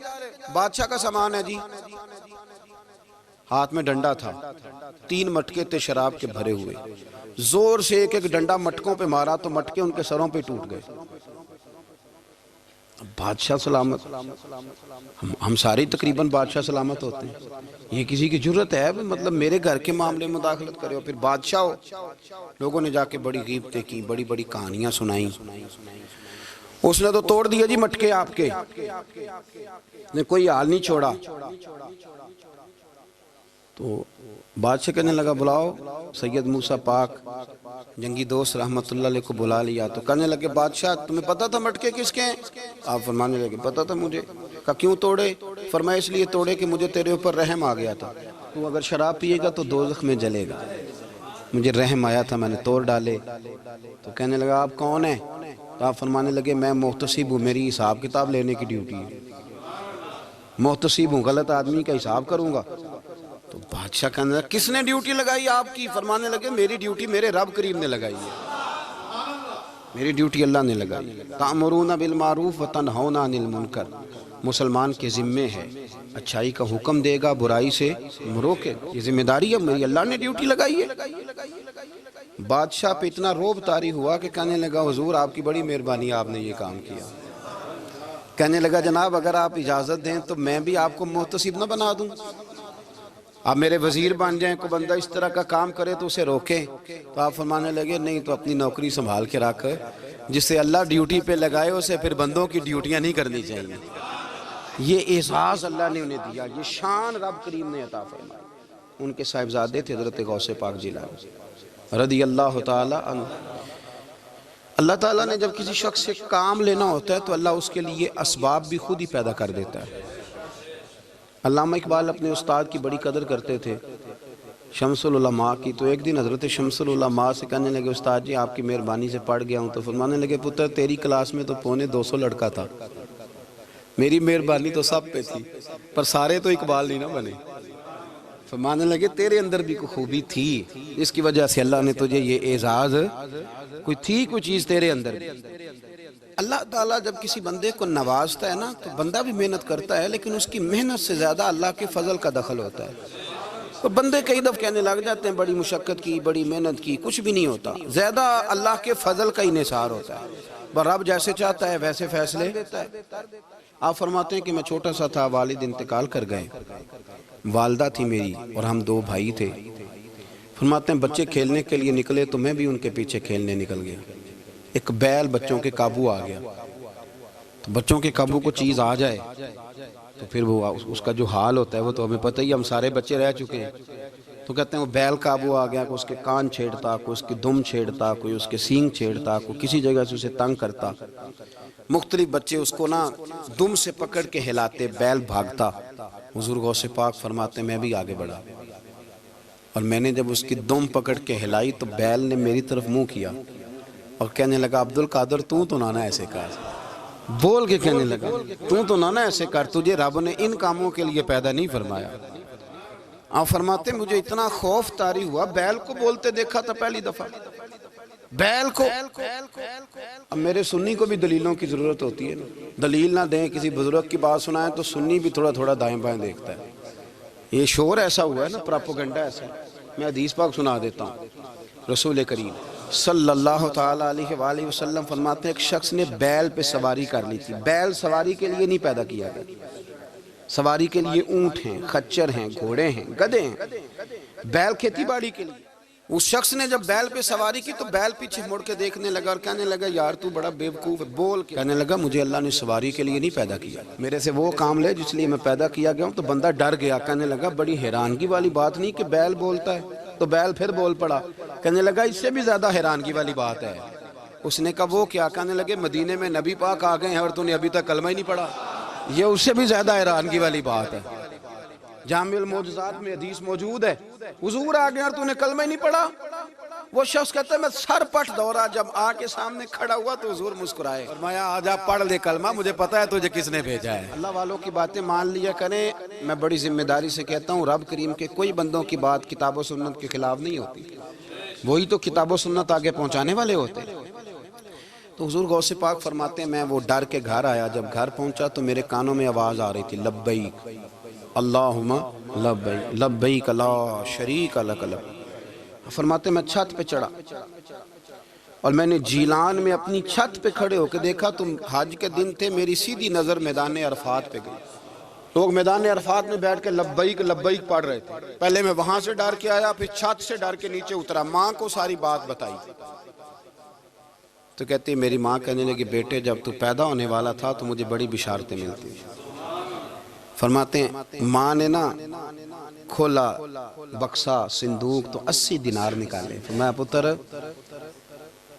بادشاہ کا سامان ہے جی. ہاتھ میں ڈنڈا تھا، 3 مٹکے تھے شراب کے بھرے ہوئے. زور سے ایک ڈنڈا مٹکوں پہ مارا تو مٹکے ان کے سروں پہ ٹوٹ گئے. بادشاہ سلامت، ہم سارے تقریباً بادشاہ سلامت ہوتے ہیں. یہ کسی کی جرت ہے مطلب میرے گھر کے معاملے میں مداخلت کرے ہو، پھر بادشاہ ہو. لوگوں نے جا کے بڑی غیبتیں کی، بڑی بڑی کہانیاں سنائیں. اس نے تو توڑ دیا جی مٹکے آپ کے، نے کوئی حال نہیں چھوڑا. تو بادشاہ کہنے لگا بلاؤ سید موسیٰ پاک جنگی دوست رحمت اللہ علیہ کو بلا لیا. تو کہنے لگے بادشاہ تمہیں پتا تھا مٹکے کس کے ہیں؟ آپ فرمانے لگے پتا تھا مجھے. کہا کیوں توڑے؟ فرمایا اس لیے توڑے کہ مجھے تیرے اوپر رحم آ گیا تھا. تو اگر شراب پیے گا تو دوزخ میں جلے گا. مجھے رحم آیا تھا، میں نے توڑ ڈالے. تو کہنے لگا آپ کون ہیں؟ تو آپ فرمانے لگے میں محتسب ہوں، میری حساب کتاب لینے کی ڈیوٹی ہے. محتسب ہوں، غلط آدمی کا حساب کروں گا. تو بادشاہ کہنے لگا کس نے ڈیوٹی لگائی آپ کی؟ فرمانے لگے میری ڈیوٹی میرے رب کریم نے لگائی ہے، میری ڈیوٹی اللہ نے لگائی. تأمرون بالمعروف وتنہون عن المنکر، مسلمان کے ذمے ہے اچھائی کا حکم دے گا، برائی سے روکے. یہ ذمہ داری ہے، میری اللہ نے ڈیوٹی لگائی ہے. بادشاہ پہ اتنا روب طاری ہوا کہ کہنے لگا حضور آپ کی بڑی مہربانی، آپ نے یہ کام کیا. کہنے لگا جناب اگر آپ اجازت دیں تو میں بھی آپ کو محتسب نہ بنا دوں، آپ میرے وزیر بن جائیں. کوئی بندہ اس طرح کا کام کرے تو اسے روکیں. تو آپ فرمانے لگے نہیں، تو اپنی نوکری سنبھال کے رکھ، جسے اللہ ڈیوٹی پہ لگائے اسے پھر بندوں کی ڈیوٹیاں نہیں کرنی چاہیے. یہ اعزاز اللہ نے انہیں دیا، یہ شان رب کریم نے عطا فرمائی. ان کے صاحبزادے تھے حضرت غوث پاک جیلانی رضی اللہ تعالی عنہ. اللہ تعالیٰ نے جب کسی شخص سے کام لینا ہوتا ہے تو اللہ اس کے لیے اسباب بھی خود ہی پیدا کر دیتا ہے. علامہ اقبال اپنے استاد کی بڑی قدر کرتے تھے، شمس العلماء کی. تو ایک دن حضرت شمس العلماء سے کہنے لگے استاد جی آپ کی مہربانی سے پڑھ گیا ہوں. تو فرمانے لگے پتر تیری کلاس میں تو 250 لڑکا تھا، میری مہربانی تو سب پہ تھی، پر سارے تو اقبال نہیں نہ بنے. فرمانے لگے تیرے اندر بھی کوئی خوبی تھی، اس کی وجہ سے اللہ نے تجھے یہ اعزاز، کوئی چیز تیرے اندر بھی. اللہ تعالیٰ جب کسی بندے کو نوازتا ہے نا تو بندہ بھی محنت کرتا ہے، لیکن اس کی محنت سے زیادہ اللہ کے فضل کا دخل ہوتا ہے. تو بندے کئی دفعہ کہنے لگ جاتے ہیں بڑی مشقت کی، بڑی محنت کی، کچھ بھی نہیں ہوتا. زیادہ اللہ کے فضل کا انحصار ہوتا ہے. پر رب جیسے چاہتا ہے ویسے فیصلے دیتا ہے. آپ فرماتے ہیں کہ میں چھوٹا سا تھا، والد انتقال کر گئے، والدہ تھی میری اور ہم 2 بھائی تھے. فرماتے ہیں بچے کھیلنے کے لیے نکلے تو میں بھی ان کے پیچھے کھیلنے نکل گیا. ایک بیل بچوں کے قابو آ گیا. تو بچوں کے قابو کو چیز آ جائے تو پھر وہ اس کا جو حال ہوتا ہے وہ تو ہمیں پتہ ہی، ہم سارے بچے رہ چکے ہیں. تو کہتے ہیں وہ بیل قابو آ گیا، کوئی اس کے کان چھیڑتا، کوئی اس کی دم چھیڑتا، کوئی اس کے سینگ چھیڑتا، کوئی کسی جگہ سے اسے تنگ کرتا. مختلف بچے اس کو نا دم سے پکڑ کے ہلاتے، بیل بھاگتا. حضور غوث پاک فرماتے میں بھی آگے بڑھا اور میں نے جب اس کی دم پکڑ کے ہلائی تو بیل نے میری طرف منہ کیا اور کہنے لگا عبد القادر تو نانا ایسے کر، بول کے کہنے لگا تو نانا ایسے کر، تجھے رب نے ان کاموں کے لیے پیدا نہیں فرمایا. آپ فرماتے مجھے اتنا خوف طاری ہوا، بیل کو بولتے دیکھا تھا پہلی دفعہ. بیل کو اب میرے سنی کو بھی دلیلوں کی ضرورت ہوتی ہے نا، دلیل نہ دیں، کسی بزرگ کی بات سنائیں تو سنی بھی تھوڑا تھوڑا دائیں بائیں دیکھتا ہے. یہ شور ایسا ہوا ہے نا، پراپوگنڈا ایسا ہے. میں حدیث پاک سنا دیتا ہوں. رسول کریم صلی اللہ تعالی علیہ وآلہ وسلم فرماتے ہیں ایک شخص نے بیل پہ سواری کر لی تھی. بیل سواری کے لیے نہیں پیدا کیا گیا، سواری کے لیے اونٹ ہیں، خچر ہیں، گھوڑے ہیں، گدھے ہیں. بیل کھیتی باڑی کے لیے. اس شخص نے جب بیل پہ سواری کی تو بیل پیچھے مڑ کے دیکھنے لگا اور کہنے لگا یار تو بڑا بیوقوف ہے. بول کے کہنے لگا مجھے اللہ نے سواری کے لیے نہیں پیدا کیا، میرے سے وہ کام لے جس لیے میں پیدا کیا گیا ہوں. تو بندہ ڈر گیا، کہنے لگا بڑی حیرانگی والی بات نہیں کہ بیل بولتا ہے. تو بیل پھر بول پڑا. کہنے لگا اس سے بھی زیادہ حیرانگی والی بات ہے. اس نے کہا وہ کیا؟ کہنے لگے مدینے میں نبی پاک آ گئے ہیں اور تو نے ابھی تک کلمہ ہی نہیں پڑھا. یہ اس سے بھی زیادہ حیرانگی والی بات ہے. جامع المعجزات میں حدیث موجود ہے، حضور آ گئے اور تو نے کلمہ ہی نہیں پڑھا. وہ شخص کہتا ہے میں سر پٹ دورا، جب آ کے سامنے کھڑا ہوا تو حضور مسکرائے، فرمایا آجا پڑھ لے کلمہ، مجھے پتا ہے تجھے کس نے بھیجا ہے. اللہ والوں کی باتیں مان لیا کریں. میں بڑی ذمہ داری سے کہتا ہوں رب کریم کے کوئی بندوں کی بات کتاب و سنت کے خلاف نہیں ہوتی، وہی تو کتاب و سنت آگے پہنچانے والے ہوتے. تو حضور غوث پاک فرماتے ہیں میں وہ ڈر کے گھر آیا. جب گھر پہنچا تو میرے کانوں میں آواز آ رہی تھی لبیک اللہم لبیک لبیک لا شریک لک لبیک. فرماتے میں چھت پہ چڑھا اور میں نے جیلان میں اپنی چھت پہ کھڑے ہو کے دیکھا تو حج کے دن تھے. میری سیدھی نظر میدان عرفات پہ گئی. لوگ میدان عرفات میں بیٹھ کے لبیک لبیک پڑھ رہے تھے. پہلے میں وہاں سے ڈر کے آیا، پھر چھت سے ڈر کے نیچے اترا. ماں کو ساری بات بتائی تو کہتی میری ماں کہنے لگی بیٹے جب تو پیدا ہونے والا تھا تو مجھے بڑی بشارتیں ملتی. فرماتے ہیں ماں نے نا کھولا بکسا صندوق تو 80 دینار نکالے. فرمایا پتر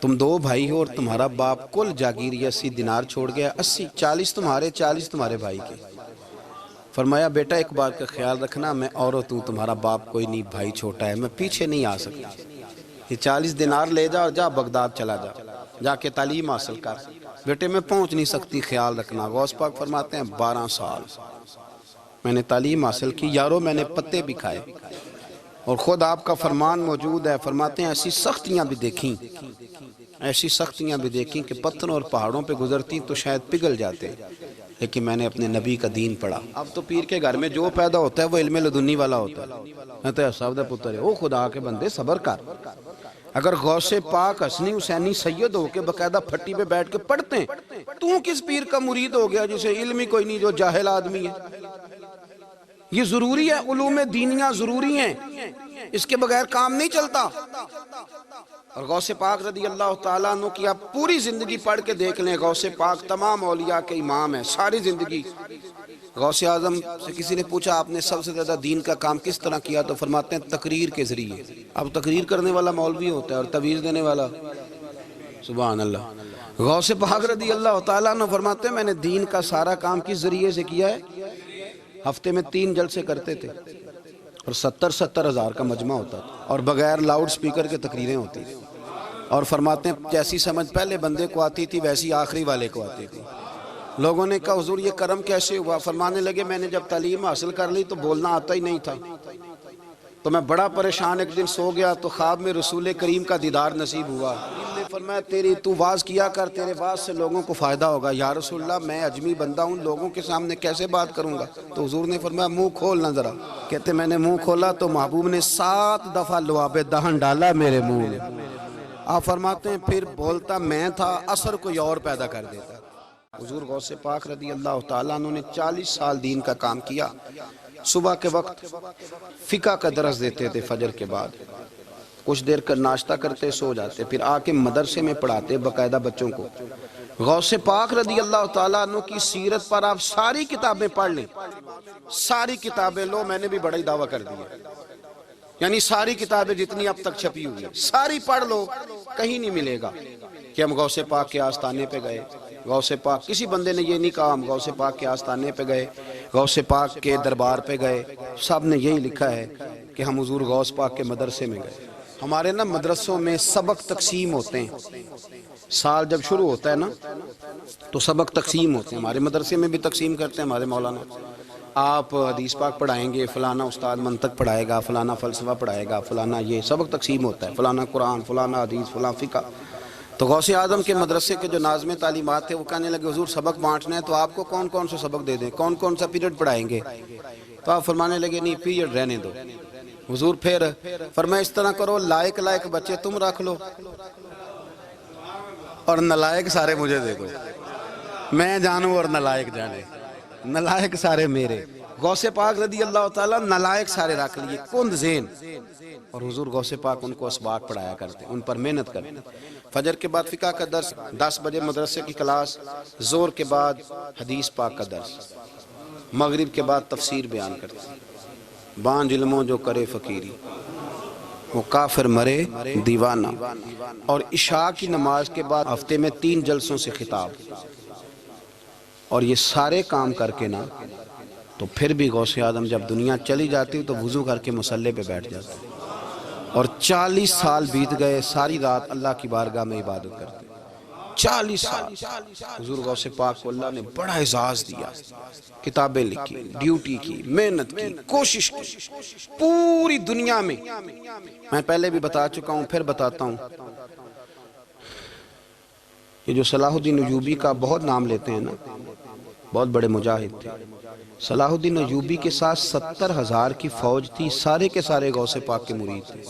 تم 2 بھائی ہو اور تمہارا باپ کل جاگیر 80 دینار چھوڑ گیا. 80 40 تمہارے 40 تمہارے بھائی کے. فرمایا بیٹا ایک بات کا خیال رکھنا، میں عورت ہوں، تمہارا باپ کوئی نہیں، بھائی چھوٹا ہے، میں پیچھے نہیں آ سکتا. یہ 40 دینار لے جا اور جا بغداد چلا جا کے تعلیم حاصل کر. بیٹے میں پہنچ نہیں سکتی، خیال رکھنا. غوث پاک فرماتے ہیں 12 سال میں نے تعلیم حاصل کی یارو، میں نے پتے بھی کھائے اور خود آپ کا فرمان موجود ہے. فرماتے ہیں ایسی سختیاں بھی دیکھیں، ایسی سختیاں بھی دیکھیں کہ پتھروں اور پہاڑوں پہ گزرتی تو شاید پگھل جاتے، لیکن میں نے اپنے نبی کا دین پڑھا. اب تو پیر کے گھر میں جو پیدا ہوتا ہے وہ علم لدنی والا ہوتا ہے. میں تو ایسا پتر ہے او خدا کے بندے صبر کر. اگر غوث پاک حسنی حسینی سید ہو کے باقاعدہ پھٹی پہ بیٹھ کے پڑھتے ہیں، تو کس پیر کا مرید ہو گیا جسے علم ہی کوئی نہیں، جو جاہل آدمی ہے. یہ ضروری ہے، علوم دینیاں ضروری ہیں، اس کے بغیر کام نہیں چلتا. اور غوث پاک رضی اللہ تعالیٰ عنہ کی آپ پوری زندگی پڑھ کے دیکھ لیں. غوث پاک تمام اولیاء کے امام ہیں ساری زندگی. غوث اعظم سے کسی نے پوچھا آپ نے سب سے زیادہ دین کا کام کس طرح کیا، تو فرماتے ہیں تقریر کے ذریعے. اب تقریر کرنے والا مولوی ہوتا ہے اور تویز دینے والا سبحان اللہ. غوث پاک رضی اللہ تعالیٰ عنہ فرماتے ہیں میں نے دین کا سارا کام کس ذریعے سے کیا ہے. ہفتے میں 3 جلسے کرتے تھے اور 70 ہزار کا مجمع ہوتا تھا اور بغیر لاؤڈ سپیکر کے تقریریں ہوتی تھیں. اور فرماتے ہیں جیسی سمجھ پہلے بندے کو آتی تھی ویسی آخری والے کو آتی تھی. لوگوں نے کہا حضور یہ کرم کیسے ہوا؟ فرمانے لگے میں نے جب تعلیم حاصل کر لی تو بولنا آتا ہی نہیں تھا، تو میں بڑا پریشان. ایک دن سو گیا تو خواب میں رسول کریم کا دیدار نصیب ہوا. فرمایا تیری تو واز کیا کر، تیرے واز سے لوگوں کو فائدہ ہوگا. یا رسول اللہ میں اجمی بندہ ہوں، لوگوں کے سامنے کیسے بات کروں گا؟ تو حضور نے فرمایا منہ کھولنا ذرا. کہتے میں نے منہ کھولا تو محبوب نے 7 دفعہ لعاب دہن ڈالا میرے منہ میں. آپ فرماتے ہیں پھر بولتا میں تھا، اثر کوئی اور پیدا کر دیتا. حضور غوث پاک رضی اللہ تعالیٰ عنہ نے 40 سال دین کا کام کیا. صبح کے وقت فقہ کا درس دیتے تھے، فجر کے بعد کچھ دیر کر ناشتہ کرتے سو جاتے، پھر آ کے مدرسے میں پڑھاتے باقاعدہ بچوں کو. غوث پاک رضی اللہ تعالیٰ عنہ کی سیرت پر آپ ساری کتابیں پڑھ لیں، ساری کتابیں لو. میں نے بھی بڑا ہی دعویٰ کر دیا، یعنی ساری کتابیں جتنی اب تک چھپی ہوئی ہیں ساری پڑھ لو. کہیں نہیں ملے گا کہ ہم غوث پاک کے آستانے پہ گئے. غوث پاک کسی بندے نے یہ نہیں کہا ہم غوث پاک کے آستانے پہ گئے، غوث پاک کے دربار پہ گئے. سب نے یہی لکھا ہے کہ ہم حضور غوث پاک کے مدرسے میں گئے. ہمارے نا مدرسوں میں سبق تقسیم ہوتے ہیں. سال جب شروع ہوتا ہے نا تو سبق تقسیم ہوتے ہیں. ہمارے مدرسے میں بھی تقسیم کرتے ہیں ہمارے مولانا. آپ حدیث پاک پڑھائیں گے، فلانا استاد منطق پڑھائے گا، فلانا فلسفہ پڑھائے گا، فلانا یہ سبق تقسیم ہوتا ہے. فلانا قرآن، فلانا حدیث، فلانا فقہ. تو غوث اعظم کے مدرسے کے جو ناظم تعلیمات تھے وہ کہنے لگے حضور سبق بانٹنا ہے تو آپ کو کون کون سے سبق دے دیں، کون کون سا پیریڈ پڑھائیں گے؟ تو آپ فرمانے لگے نہیں پیریڈ رہنے دو۔ حضور پھر فرمایا اس طرح کرو، لائق بچے تم رکھ لو اور نالائق سارے مجھے دے دو، میں جانوں اور نالائق جانے، نالائق سارے میرے۔ غوث پاک رضی اللہ تعالیٰ نالائق سارے رکھ لیے، کند ذہن، اور حضور غوث پاک ان کو اسباق پڑھایا کرتے، ان پر محنت کرتے۔ فجر کے بعد فقہ کا درس، 10 بجے مدرسے کی کلاس، زور کے بعد حدیث پاک کا درس، مغرب کے بعد تفسیر بیان کرتے۔ بانج علموں جو کرے فقیری، وہ کافر مرے دیوانہ۔ اور عشاء کی نماز کے بعد ہفتے میں 3 جلسوں سے خطاب، اور یہ سارے کام کر کے نا تو پھر بھی غوث اعظم جب دنیا چلی جاتی تو وضو کر کے مصلی پہ بیٹھ جاتے، اور 40 سال بیت گئے، ساری رات اللہ کی بارگاہ میں عبادت کرتے۔ 40 سال حضور غوث پاک کو اللہ نے بڑا اعزاز دیا، کتابیں لکھی، ڈیوٹی کی، محنت کی، کوشش کی پوری دنیا میں۔ میں پہلے بھی بتا چکا ہوں، پھر بتاتا ہوں، یہ جو صلاح الدین ایوبی کا بہت نام لیتے ہیں نا، بہت بڑے مجاہد تھے۔ صلاح الدین ایوبی کے ساتھ 70,000 کی فوج تھی، سارے کے سارے غوث پاک کے مرید تھے۔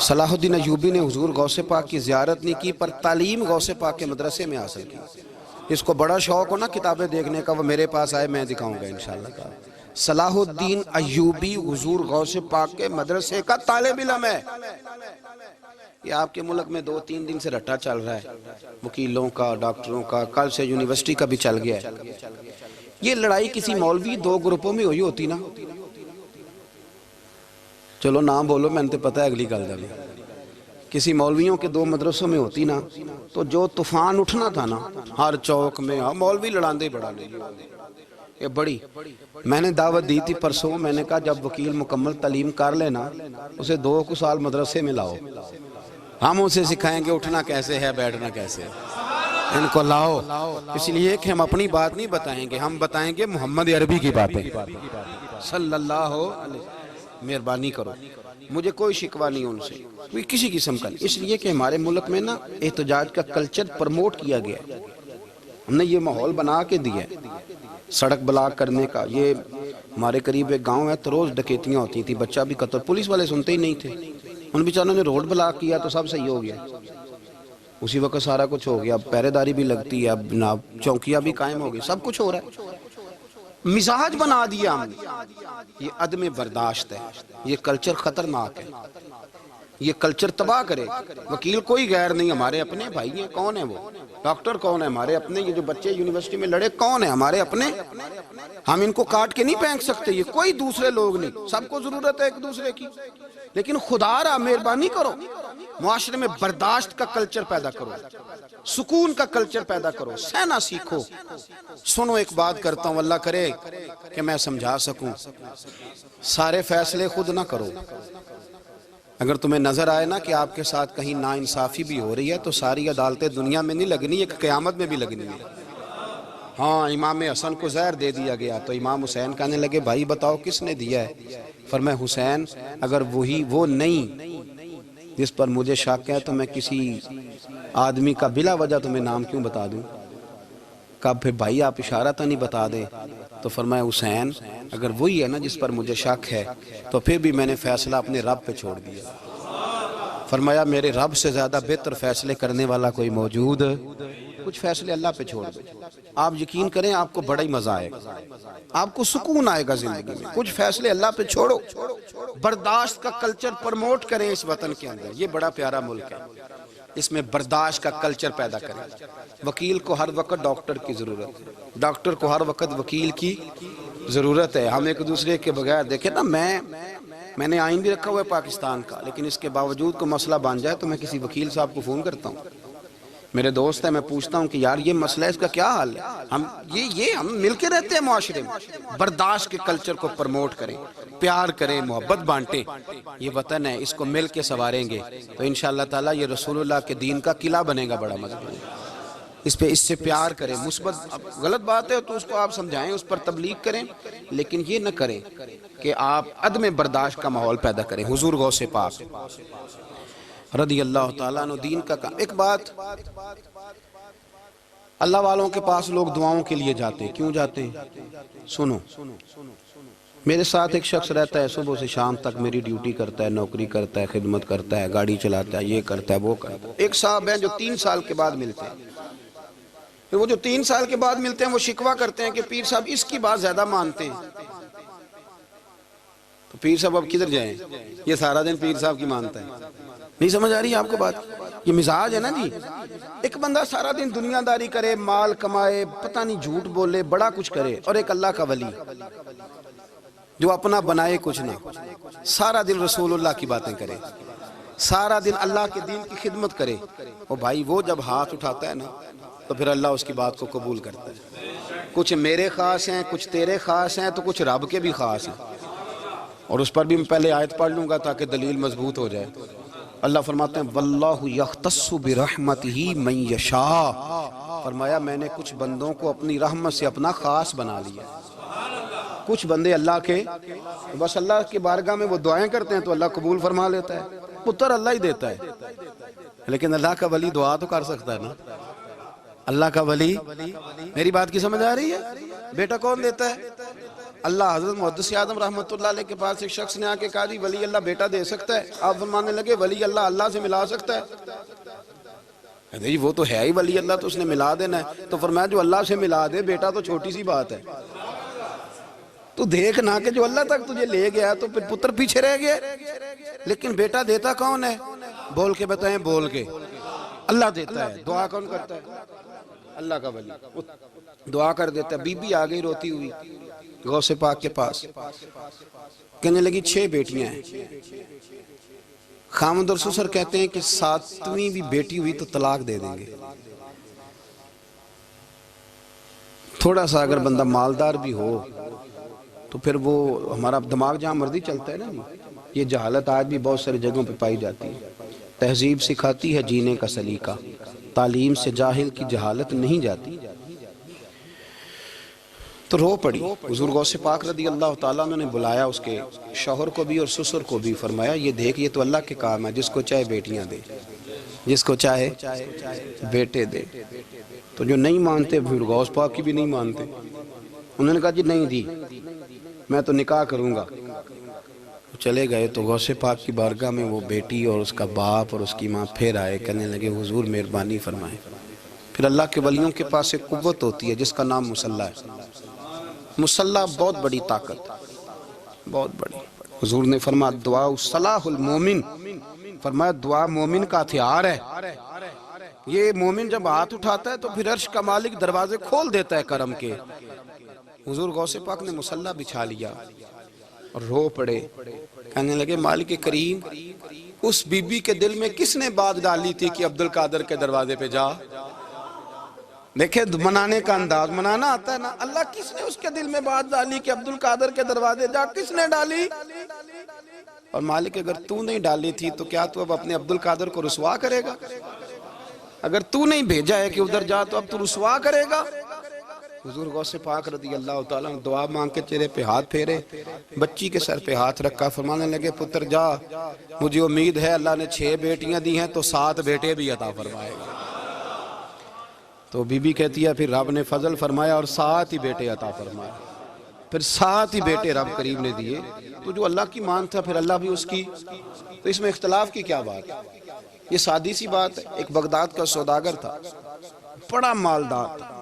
صلاح الدین ایوبی نے حضور غوث پاک کی زیارت نہیں کی، پر تعلیم غوث پاک کے مدرسے میں حاصل کی۔ اس کو بڑا شوق ہو نا کتابیں دیکھنے کا، وہ میرے پاس آئے، میں دکھاؤں گا انشاءاللہ تعالی۔ صلاح الدین ایوبی حضور غوث پاک کے مدرسے کا طالب علم ہے۔ یہ آپ کے ملک میں 2-3 دن سے رٹا چل رہا ہے، وکیلوں کا، ڈاکٹروں کا، کل سے یونیورسٹی کا بھی چل گیا ہے۔ یہ لڑائی کسی مولوی 2 گروپوں میں ہوئی ہوتی نا، چلو نام بولو، میں نے پتہ ہے اگلی گل دا بھی، کسی مولویوں کے 2 مدرسوں میں ہوتی نا تو جو طوفان اٹھنا تھا نا ہر چوک میں، مولوی لڑاندے بڑا نہیں، یہ بڑی۔ میں نے دعوت دی تھی پرسوں، میں نے کہا جب وکیل مکمل تعلیم کر لینا اسے 2 سال مدرسے میں لاؤ، ہم اسے سکھائیں گے اٹھنا کیسے ہے، بیٹھنا کیسے ہے، ان کو لاؤ۔ اس لیے کہ ہم اپنی بات نہیں بتائیں گے، ہم بتائیں گے محمد عربی کی باتیں صلی اللہ علیہ۔ مہربانی کرو، مجھے کوئی شکوہ نہیں ان سے، کوئی کسی قسم کا نہیں، اس لیے کہ ہمارے ملک میں نا احتجاج کا کلچر پرموٹ کیا گیا ہے، ہم نے یہ ماحول بنا کے دیا ہے سڑک بلاک کرنے کا۔ یہ ہمارے قریب ایک گاؤں ہے تو روز ڈکیتیاں ہوتی تھی، بچہ بھی قتل، پولیس والے سنتے ہی نہیں تھے، ان بیچاروں نے روڈ بلاک کیا تو سب صحیح ہو گیا، اسی وقت سارا کچھ ہو گیا، اب پہرے داری بھی لگتی ہے، اب چوکیاں بھی قائم ہو گئی، سب کچھ ہو رہا ہے۔ مزاج بنا دیا ہم نے، یہ عدم برداشت ہے، یہ کلچر خطرناک ہے، یہ کلچر تباہ کرے۔ وکیل کوئی غیر نہیں، ہمارے اپنے بھائی ہیں، کون ہیں وہ؟ ڈاکٹر کون ہے؟ ہمارے اپنے۔ یہ جو بچے یونیورسٹی میں لڑے کون ہیں؟ ہمارے اپنے۔ ہم ان کو کاٹ کے نہیں پھینک سکتے، یہ کوئی دوسرے لوگ نہیں، سب کو ضرورت ہے ایک دوسرے کی، لیکن خدا را مہربانی کرو، معاشرے میں برداشت کا کلچر پیدا کرو، سکون کا کلچر پیدا کرو، سہنا سیکھو۔ سنو ایک بات کرتا ہوں، اللہ کرے کہ میں سمجھا سکوں، سارے فیصلے خود نہ کرو۔ اگر تمہیں نظر آئے نا کہ آپ کے ساتھ کہیں ناانصافی بھی ہو رہی ہے تو ساری عدالتیں دنیا میں نہیں لگنی، ایک قیامت میں بھی لگنی ہے۔ ہاں امام حسن کو زہر دے دیا گیا تو امام حسین کہنے لگے بھائی بتاؤ کس نے دیا ہے؟ فرمایا حسین اگر وہ نہیں جس پر مجھے شک ہے تو میں کسی آدمی کا بلا وجہ تمہیں نام کیوں بتا دوں؟ کہا پھر بھائی آپ اشارہ تو نہیں بتا دے؟ تو فرمایا حسین اگر وہی ہے نا جس پر مجھے شک ہے تو پھر بھی میں نے فیصلہ اپنے رب پہ چھوڑ دیا۔ فرمایا میرے رب سے زیادہ بہتر فیصلے کرنے والا کوئی موجود؟ کچھ فیصلے اللہ پہ چھوڑ دو، آپ یقین کریں آپ کو بڑا ہی مزہ آئے گا، آپ کو سکون آئے گا زندگی میں۔ کچھ فیصلے اللہ پہ چھوڑو، برداشت کا کلچر پرموٹ کریں اس وطن کے اندر، یہ بڑا پیارا ملک ہے، اس میں برداشت کا کلچر پیدا کریں۔ وکیل کو ہر وقت ڈاکٹر کی ضرورت ہے، ڈاکٹر کو ہر وقت وکیل کی ضرورت ہے۔ ہم ایک دوسرے کے بغیر دیکھیں نا، میں نے آئین بھی رکھا ہوا ہے پاکستان کا، لیکن اس کے باوجود کوئی مسئلہ بن جائے تو میں کسی وکیل صاحب کو فون کرتا ہوں، میرے دوست ہے، میں پوچھتا ہوں کہ یار یہ مسئلہ ہے، اس کا کیا حال ہے؟ ہم مل کے رہتے ہیں معاشرے میں، برداشت کے کلچر کو پرموٹ کریں، پیار کریں، محبت بانٹیں۔ یہ وطن ہے، اس کو مل کے سنواریں گے تو انشاءاللہ تعالی یہ رسول اللہ کے دین کا قلعہ بنے گا بڑا مضبوط۔ اس سے پیار کریں، مثبت غلط بات ہے تو اس کو آپ سمجھائیں، اس پر تبلیغ کریں، لیکن یہ نہ کریں کہ آپ عدم برداشت کا ماحول پیدا کریں۔ حضور غوث پاک رضی اللہ تعالیٰ عنہ دین کا کام. ایک بات، اللہ والوں کے پاس لوگ دعاؤں کے لیے جاتے ہیں. کیوں جاتے ہیں؟ سنو، میرے ساتھ ایک شخص رہتا ہے، صبح سے شام تک میری ڈیوٹی کرتا ہے، نوکری کرتا ہے، خدمت کرتا ہے، گاڑی چلاتا ہے، یہ کرتا ہے وہ کرتا ہے. ایک صاحب ہیں جو 3 سال کے بعد ملتے ہیں. پھر وہ جو 3 سال کے بعد ملتے ہیں وہ شکوہ کرتے ہیں کہ پیر صاحب اس کی بات زیادہ مانتے ہیں. تو پیر صاحب اب کدھر جائیں؟ یہ سارا دن پیر صاحب کی مانتا ہے. نہیں سمجھ آ رہی ہے آپ کو بات؟ یہ مزاج ہے نا جی. ایک بندہ سارا دن دنیا داری کرے، مال کمائے، پتہ نہیں جھوٹ بولے، بڑا کچھ کرے، اور ایک اللہ کا ولی جو اپنا بنائے کچھ نہ، سارا دن رسول اللہ کی باتیں کرے، سارا دن اللہ کے دین کی خدمت کرے. اور بھائی وہ جب ہاتھ اٹھاتا ہے نا تو پھر اللہ اس کی بات کو قبول کرتا ہے. کچھ میرے خاص ہیں، کچھ تیرے خاص ہیں، تو کچھ رب کے بھی خاص ہیں. اور اس پر بھی میں پہلے آیت پڑھ لوں گا تاکہ دلیل مضبوط ہو جائے. اللہ فرماتے ہیں واللہ یختص برحمتہ من یشاء. فرمایا میں نے کچھ بندوں کو اپنی رحمت سے اپنا خاص بنا لیا. کچھ بندے اللہ کے بس اللہ کی بارگاہ میں وہ دعائیں کرتے ہیں تو اللہ قبول فرما لیتا ہے. پتر اللہ ہی دیتا ہے، لیکن اللہ کا ولی دعا تو کر سکتا ہے نا. اللہ کا ولی، میری بات کی سمجھ آ رہی ہے؟ بیٹا کون دیتا ہے؟ اللہ. حضرت محدث اعظم رحمۃ اللہ علیہ کے پاس ایک شخص نے آ کے کہا جی ولی اللہ بیٹا دے سکتا ہے؟ آپ فرمانے لگے ولی اللہ اللہ سے ملا سکتا ہے؟ جی وہ تو ہے ہی ولی اللہ، تو اس نے ملا دینا ہے. تو فرمایا جو اللہ سے ملا دے بیٹا تو چھوٹی سی بات ہے. تو دیکھ نہ کہ جو اللہ تک تجھے لے گیا تو پھر پتر پیچھے رہ گیا. لیکن بیٹا دیتا کون ہے؟ بول کے بتائیں، بول کے. اللہ دیتا ہے. دعا کون کرتا ہے؟ اللہ کا ولی دعا کر دیتا ہے. بی بی آ گئی روتی ہوئی غوث پاک کے پاس، کہنے لگی 6 بیٹیاں ہیں. خامد اور سسر کہتے ہیں کہ 7ویں بھی بیٹی ہوئی تو طلاق دے دیں گے. تھوڑا سا اگر بندہ مالدار بھی ہو تو پھر وہ ہمارا دماغ جہاں مرضی چلتا ہے نا. یہ جہالت آج بھی بہت ساری جگہوں پہ پائی جاتی ہے. تہذیب سکھاتی ہے جینے کا سلیقہ، تعلیم سے جاہل کی جہالت نہیں جاتی. تو رو پڑی. حضور غوث پاک رضی اللہ تعالیٰ عنہ نے بلایا اس کے شوہر کو بھی اور سسر کو بھی. فرمایا یہ دیکھ یہ تو اللہ کے کام ہے، جس کو چاہے بیٹیاں دے، جس کو چاہے بیٹے دے. تو جو نہیں مانتے پھر غوث پاک کی بھی نہیں مانتے. انہوں نے کہا جی نہیں دی، میں تو نکاح کروں گا. چلے گئے تو غوث پاک کی بارگاہ میں وہ بیٹی اور اس کا باپ اور اس کی ماں پھر آئے، کہنے لگے حضور مہربانی فرمائیں. پھر اللہ کے ولیوں کے پاس ایک قوت ہوتی ہے جس کا نام مصلی ہے. مصلی بہت بڑی طاقت، بہت بڑی. حضور نے فرمایا دعا صلاح المومن، فرمایا دعا مومن کا ہتھیار ہے. یہ مومن جب ہاتھ اٹھاتا ہے تو پھر عرش کا مالک دروازے کھول دیتا ہے کرم کے. حضور غوث پاک نے مصلی بچھا لیا اور رو پڑے. کہنے لگے مالک کریم، اس بی بی کے دل میں کس نے بات ڈالی تھی کہ عبد القادر کے دروازے پہ جا؟ دیکھیں منانے کا انداز، منانا آتا ہے نا. اللہ کس نے اس کے دل میں بات ڈالی کہ عبد القادر کے دروازے جا؟ کس نے ڈالی؟ اور مالک اگر تو نہیں ڈالی تھی تو کیا تو اب اپنے عبد القادر کو رسوا کرے گا؟ اگر تو نہیں بھیجا ہے کہ ادھر جا تو اب تو رسوا کرے گا؟ حضور غوث پاک رضی اللہ تعالیٰ عنہ دعا مانگ کے چہرے پہ ہاتھ پھیرے، بچی کے سر پہ ہاتھ رکھا، فرمانے لگے پتر جا، مجھے امید ہے اللہ نے 6 بیٹیاں دی ہیں تو 7 بیٹے بھی عطا فرمائے گا. تو بی بی کہتی ہے پھر رب نے فضل فرمایا اور 7 ہی بیٹے عطا فرمائے. پھر 7 ہی بیٹے رب کریم نے دیے. تو جو اللہ کی مان تھا پھر اللہ بھی اس کی. تو اس میں اختلاف کی کیا بات ہے؟ یہ سادی سی بات ہے. ایک بغداد کا سوداگر تھا، بڑا مالدار تھا.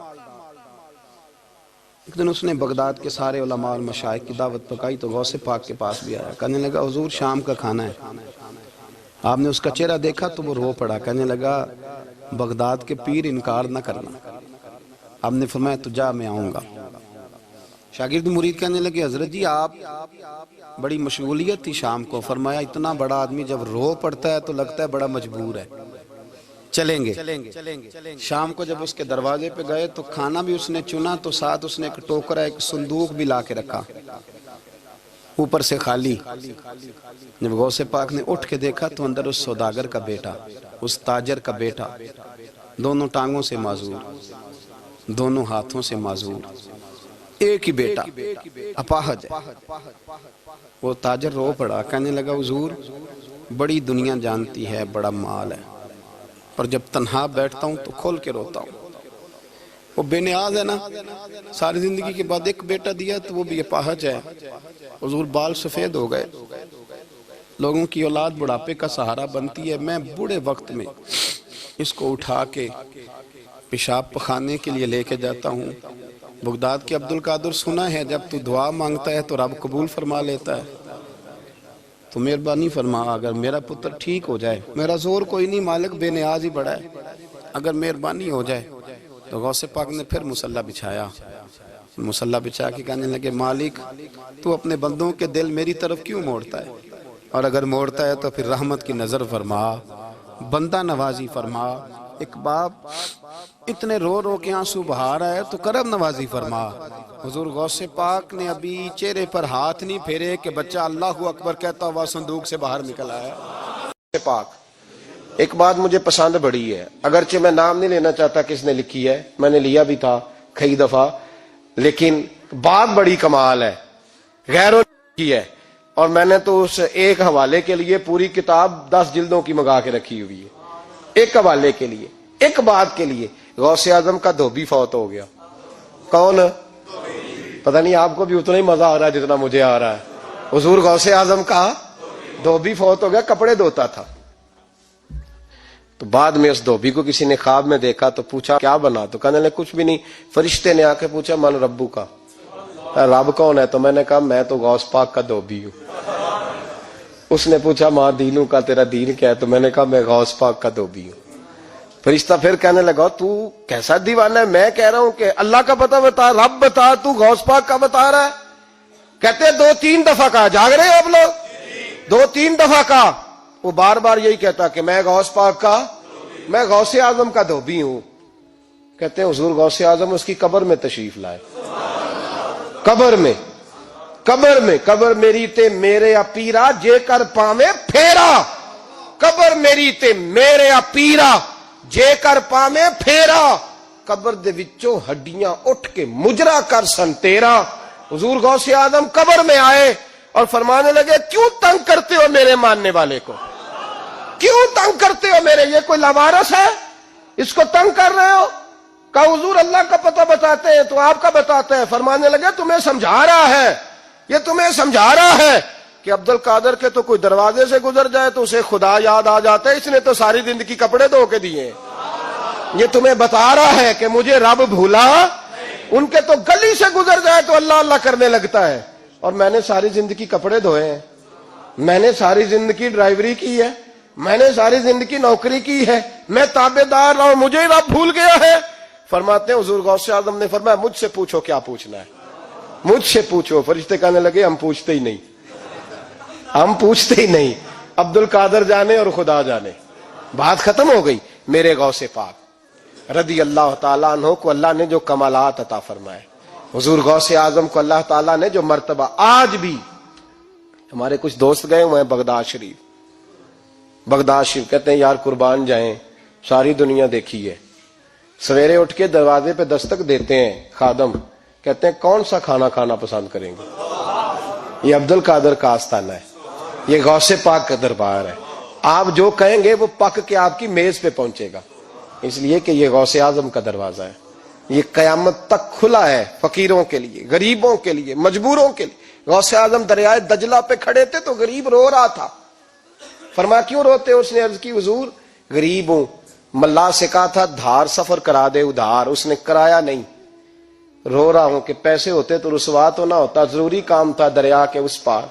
ایک دن اس نے بغداد کے سارے علماء اور مشائخ کی دعوت پکائی تو غوث پاک کے پاس بھی آیا. کہنے لگا حضور شام کا کھانا ہے. آپ نے اس کا چہرہ دیکھا تو وہ رو پڑا. کہنے لگا بغداد کے پیر انکار نہ کرنا. آپ نے فرمایا تو جا میں آؤں گا. شاگرد مرید کہنے لگے حضرت جی آپ بڑی مشغولیت تھی شام کو. فرمایا اتنا بڑا آدمی جب رو پڑتا ہے تو لگتا ہے بڑا مجبور ہے، چلیں گے. شام کو جب اس کے دروازے پہ گئے تو کھانا بھی اس نے چنا تو ساتھ اس نے ایک ٹوکرا ایک صندوق بھی لا کے رکھا، اوپر سے خالی. جب غوث پاک نے اٹھ کے دیکھا تو اندر اس سوداگر کا بیٹا، اس تاجر کا بیٹا، دونوں ٹانگوں سے معذور، دونوں ہاتھوں سے معذور، ایک ہی بیٹا اپاہج ہے. وہ تاجر رو پڑا. کہنے لگا حضور بڑی دنیا جانتی ہے، بڑا مال ہے، پر جب تنہا بیٹھتا ہوں تو کھول کے روتا ہوں۔ وہ بے نیاز ہے نا، ساری زندگی کے بعد ایک بیٹا دیا تو وہ بھی اپاہج ہے، حضور بال سفید ہو گئے۔ لوگوں کی اولاد بڑھاپے کا سہارا بنتی ہے، میں بوڑھے وقت میں اس کو اٹھا کے پیشاب پخانے کے لیے لے کے جاتا ہوں۔ بغداد کے عبد القادر سنا ہے جب تو دعا مانگتا ہے تو رب قبول فرما لیتا ہے، تو مہربانی فرما اگر میرا پتر ٹھیک ہو جائے، میرا زور کوئی نہیں مالک، بے نیاز ہی بڑا ہے، اگر مہربانی ہو جائے۔ تو غوث پاک نے پھر مصلی بچھایا، مصلی بچھا کے کہنے لگے مالک تو اپنے بندوں کے دل میری طرف کیوں موڑتا ہے، اور اگر موڑتا ہے تو پھر رحمت کی نظر فرما، بندہ نوازی فرما۔ ایک باپ اتنے رو رو کے آنسو بہا رہا ہے تو کرم نوازی فرما۔ حضور غوث پاک نے ابھی چہرے پر ہاتھ نہیں پھیرے کہ بچہ اللہ اکبر کہتا ہوا صندوق سے باہر نکل آیا۔ پاک ایک بات مجھے پسند بڑی ہے، اگرچہ میں نام نہیں لینا چاہتا کس نے لکھی ہے، میں نے لیا بھی تھا کئی دفعہ، لیکن بات بڑی کمال ہے، غیروں نے لکھی ہے، اور میں نے تو اس ایک حوالے کے لیے پوری کتاب 10 جلدوں کی منگا کے رکھی ہوئی ہے، ایک حوالے کے لیے، ایک بات کے لیے۔ غوث اعظم کا دھوبی فوت ہو گیا۔ کون؟ پتہ نہیں آپ کو بھی اتنا ہی مزہ آ رہا ہے جتنا مجھے آ رہا ہے۔ حضور غوث اعظم کا دھوبی فوت ہو گیا، کپڑے دھوتا تھا۔ تو بعد میں اس دھوبی کو کسی نے خواب میں دیکھا تو پوچھا کیا بنا، تو کہنے لگے کچھ بھی نہیں۔ فرشتے نے آ کے پوچھا من ربو کا، رب کون ہے؟ تو میں نے کہا میں تو غوث پاک کا دھوبی ہوں۔ اس نے پوچھا ماں دینوں کا، تیرا دین کیا ہے؟ تو میں نے کہا میں غوث پاک کا دھوبی ہوں۔ فرشتہ پھر کہنے لگا تو کیسا دیوانہ ہے، میں کہہ رہا ہوں کہ اللہ کا پتہ بتا، رب بتا، تو غوث پاک کا بتا رہا ہے؟ کہتے 2-3 دفعہ کہا، جاگ رہے ہیں آپ لوگ؟ 2-3 دفعہ کہا، وہ بار بار یہی کہتا کہ میں غوث پاک کا، میں غوث اعظم کا دھوبی ہوں۔ کہتے ہیں حضور غوث اعظم اس کی قبر میں تشریف لائے، قبر میں قبر میری تے میرے پیرا جے کر پاویں پھیرا، قبر میری تے میرے پیرا جے کر پاویں پھیرا، قبر دے وچوں ہڈیاں اٹھ کے مجرا کر سن تیرا۔ حضور غوث اعظم قبر میں آئے اور فرمانے لگے کیوں تنگ کرتے ہو میرے ماننے والے کو، کیوں تنگ کرتے ہو میرے، یہ کوئی لوارث ہے اس کو تنگ کر رہے ہو؟ کہا حضور اللہ کا پتہ بتاتے ہیں تو آپ کا بتاتے ہیں۔ فرمانے لگے تمہیں سمجھا رہا ہے، یہ تمہیں سمجھا رہا ہے کہ عبد القادر کے تو کوئی دروازے سے گزر جائے تو اسے خدا یاد آ جاتا ہے، اس نے تو ساری زندگی کپڑے دھو کے دیے۔ یہ تمہیں بتا رہا ہے کہ مجھے رب بھولا، ان کے تو گلی سے گزر جائے تو اللہ اللہ کرنے لگتا ہے، اور میں نے ساری زندگی کپڑے دھوئے ہیں، میں نے ساری زندگی ڈرائیوری کی ہے، میں نے ساری زندگی نوکری کی ہے، میں تابع دار رہا ہوں، مجھے رب بھول گیا ہے۔ فرماتے ہیں حضور غوث اعظم نے فرمایا مجھ سے پوچھو کیا پوچھنا ہے، مجھ سے پوچھو۔ فرشتے کہنے لگے ہم پوچھتے ہی نہیں، ہم پوچھتے ہی نہیں، عبد القادر جانے اور خدا جانے۔ بات ختم ہو گئی۔ میرے غوث پاک رضی اللہ تعالیٰ عنہ کو اللہ نے جو کمالات عطا فرمائے، حضور غوث اعظم کو اللہ تعالیٰ نے جو مرتبہ، آج بھی ہمارے کچھ دوست گئے ہوئے ہیں بغداد شریف، کہتے ہیں یار قربان جائیں، ساری دنیا دیکھی ہے، سویرے اٹھ کے دروازے پہ دستک دیتے ہیں خادم، کہتے ہیں کون سا کھانا کھانا پسند کریں گے؟ یہ عبد القادر کا آستانہ ہے، یہ غوث پاک کا دربار ہے، آپ جو کہیں گے وہ پک کے آپ کی میز پہ پہنچے گا، اس لیے کہ یہ غوث اعظم کا دروازہ ہے، یہ قیامت تک کھلا ہے، فقیروں کے لیے، غریبوں کے لیے، مجبوروں کے لیے۔ غوث اعظم دریائے دجلہ پہ کھڑے تھے تو غریب رو رہا تھا، فرمایا کیوں روتے ہو؟ اس نے عرض کی حضور غریب ہوں، ملا سے کہا تھا دھار سفر کرا دے ادھار، اس نے کرایا نہیں، رو رہا ہوں کہ پیسے ہوتے تو رسوا تو نہ ہوتا، ضروری کام تھا دریا کے اس پار۔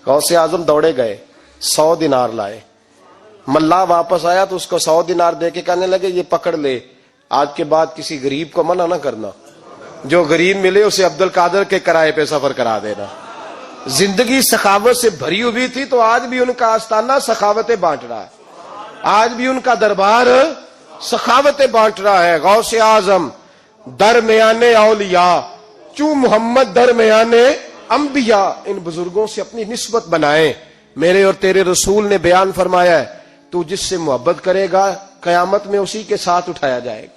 غوث اعظم دوڑے گئے، 100 دینار لائے، ملا واپس آیا تو اس کو 100 دینار دے کے کہنے لگے یہ پکڑ لے، آج کے بعد کسی غریب کو منع نہ کرنا، جو غریب ملے اسے عبد القادر کے کرائے پہ سفر کرا دینا۔ زندگی سخاوت سے بھری ہوئی تھی تو آج بھی ان کا آستانہ سخاوتیں بانٹ رہا ہے، آج بھی ان کا دربار سخاوتیں بانٹ رہا ہے۔ غوث اعظم درمیان اولیاء چوں محمد درمیان انبیاء، ان بزرگوں سے اپنی نسبت بنائیں۔ میرے اور تیرے رسول نے بیان فرمایا ہے تو جس سے محبت کرے گا قیامت میں اسی کے ساتھ اٹھایا جائے گا۔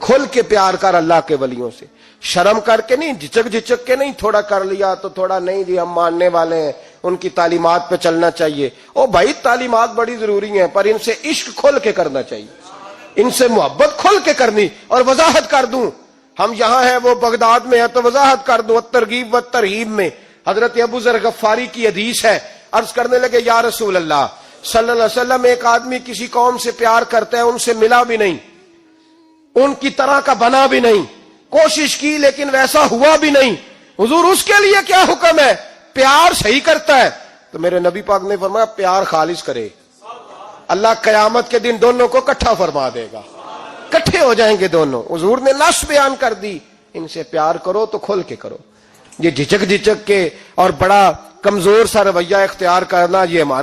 کھل کے پیار کر اللہ کے ولیوں سے، شرم کر کے نہیں، جھچک کے نہیں، تھوڑا کر لیا تو تھوڑا نہیں جی ہم ماننے والے ہیں، ان کی تعلیمات پہ چلنا چاہیے. او بھائی تعلیمات بڑی ضروری ہیں پر ان سے عشق کھول کے کرنا چاہیے, ان سے محبت کھول کے کرنی. اور وضاحت کر دوں, ہم یہاں ہیں وہ بغداد میں ہیں تو وضاحت کر دوں, الترغیب والترہیب میں حضرت ابو ذر غفاری کی حدیث ہے. عرض کرنے لگے یا رسول اللہ صلی اللہ علیہ وسلم, ایک آدمی کسی قوم سے پیار کرتا ہے, ان سے ملا بھی نہیں, ان کی طرح کا بنا بھی نہیں, کوشش کی لیکن ویسا ہوا بھی نہیں, حضور اس کے لیے کیا حکم ہے؟ پیار صحیح کرتا ہے. تو میرے نبی پاک نے فرمایا پیار خالص کرے, اللہ قیامت کے دن دونوں کو اکٹھا فرما دے گا, اکٹھے ہو جائیں گے دونوں. حضور نے نص بیان کر دی, ان سے پیار کرو تو کھل کے کرو. یہ جھجک کے اور بڑا کمزور سا رویہ اختیار کرنا یہ ہمارا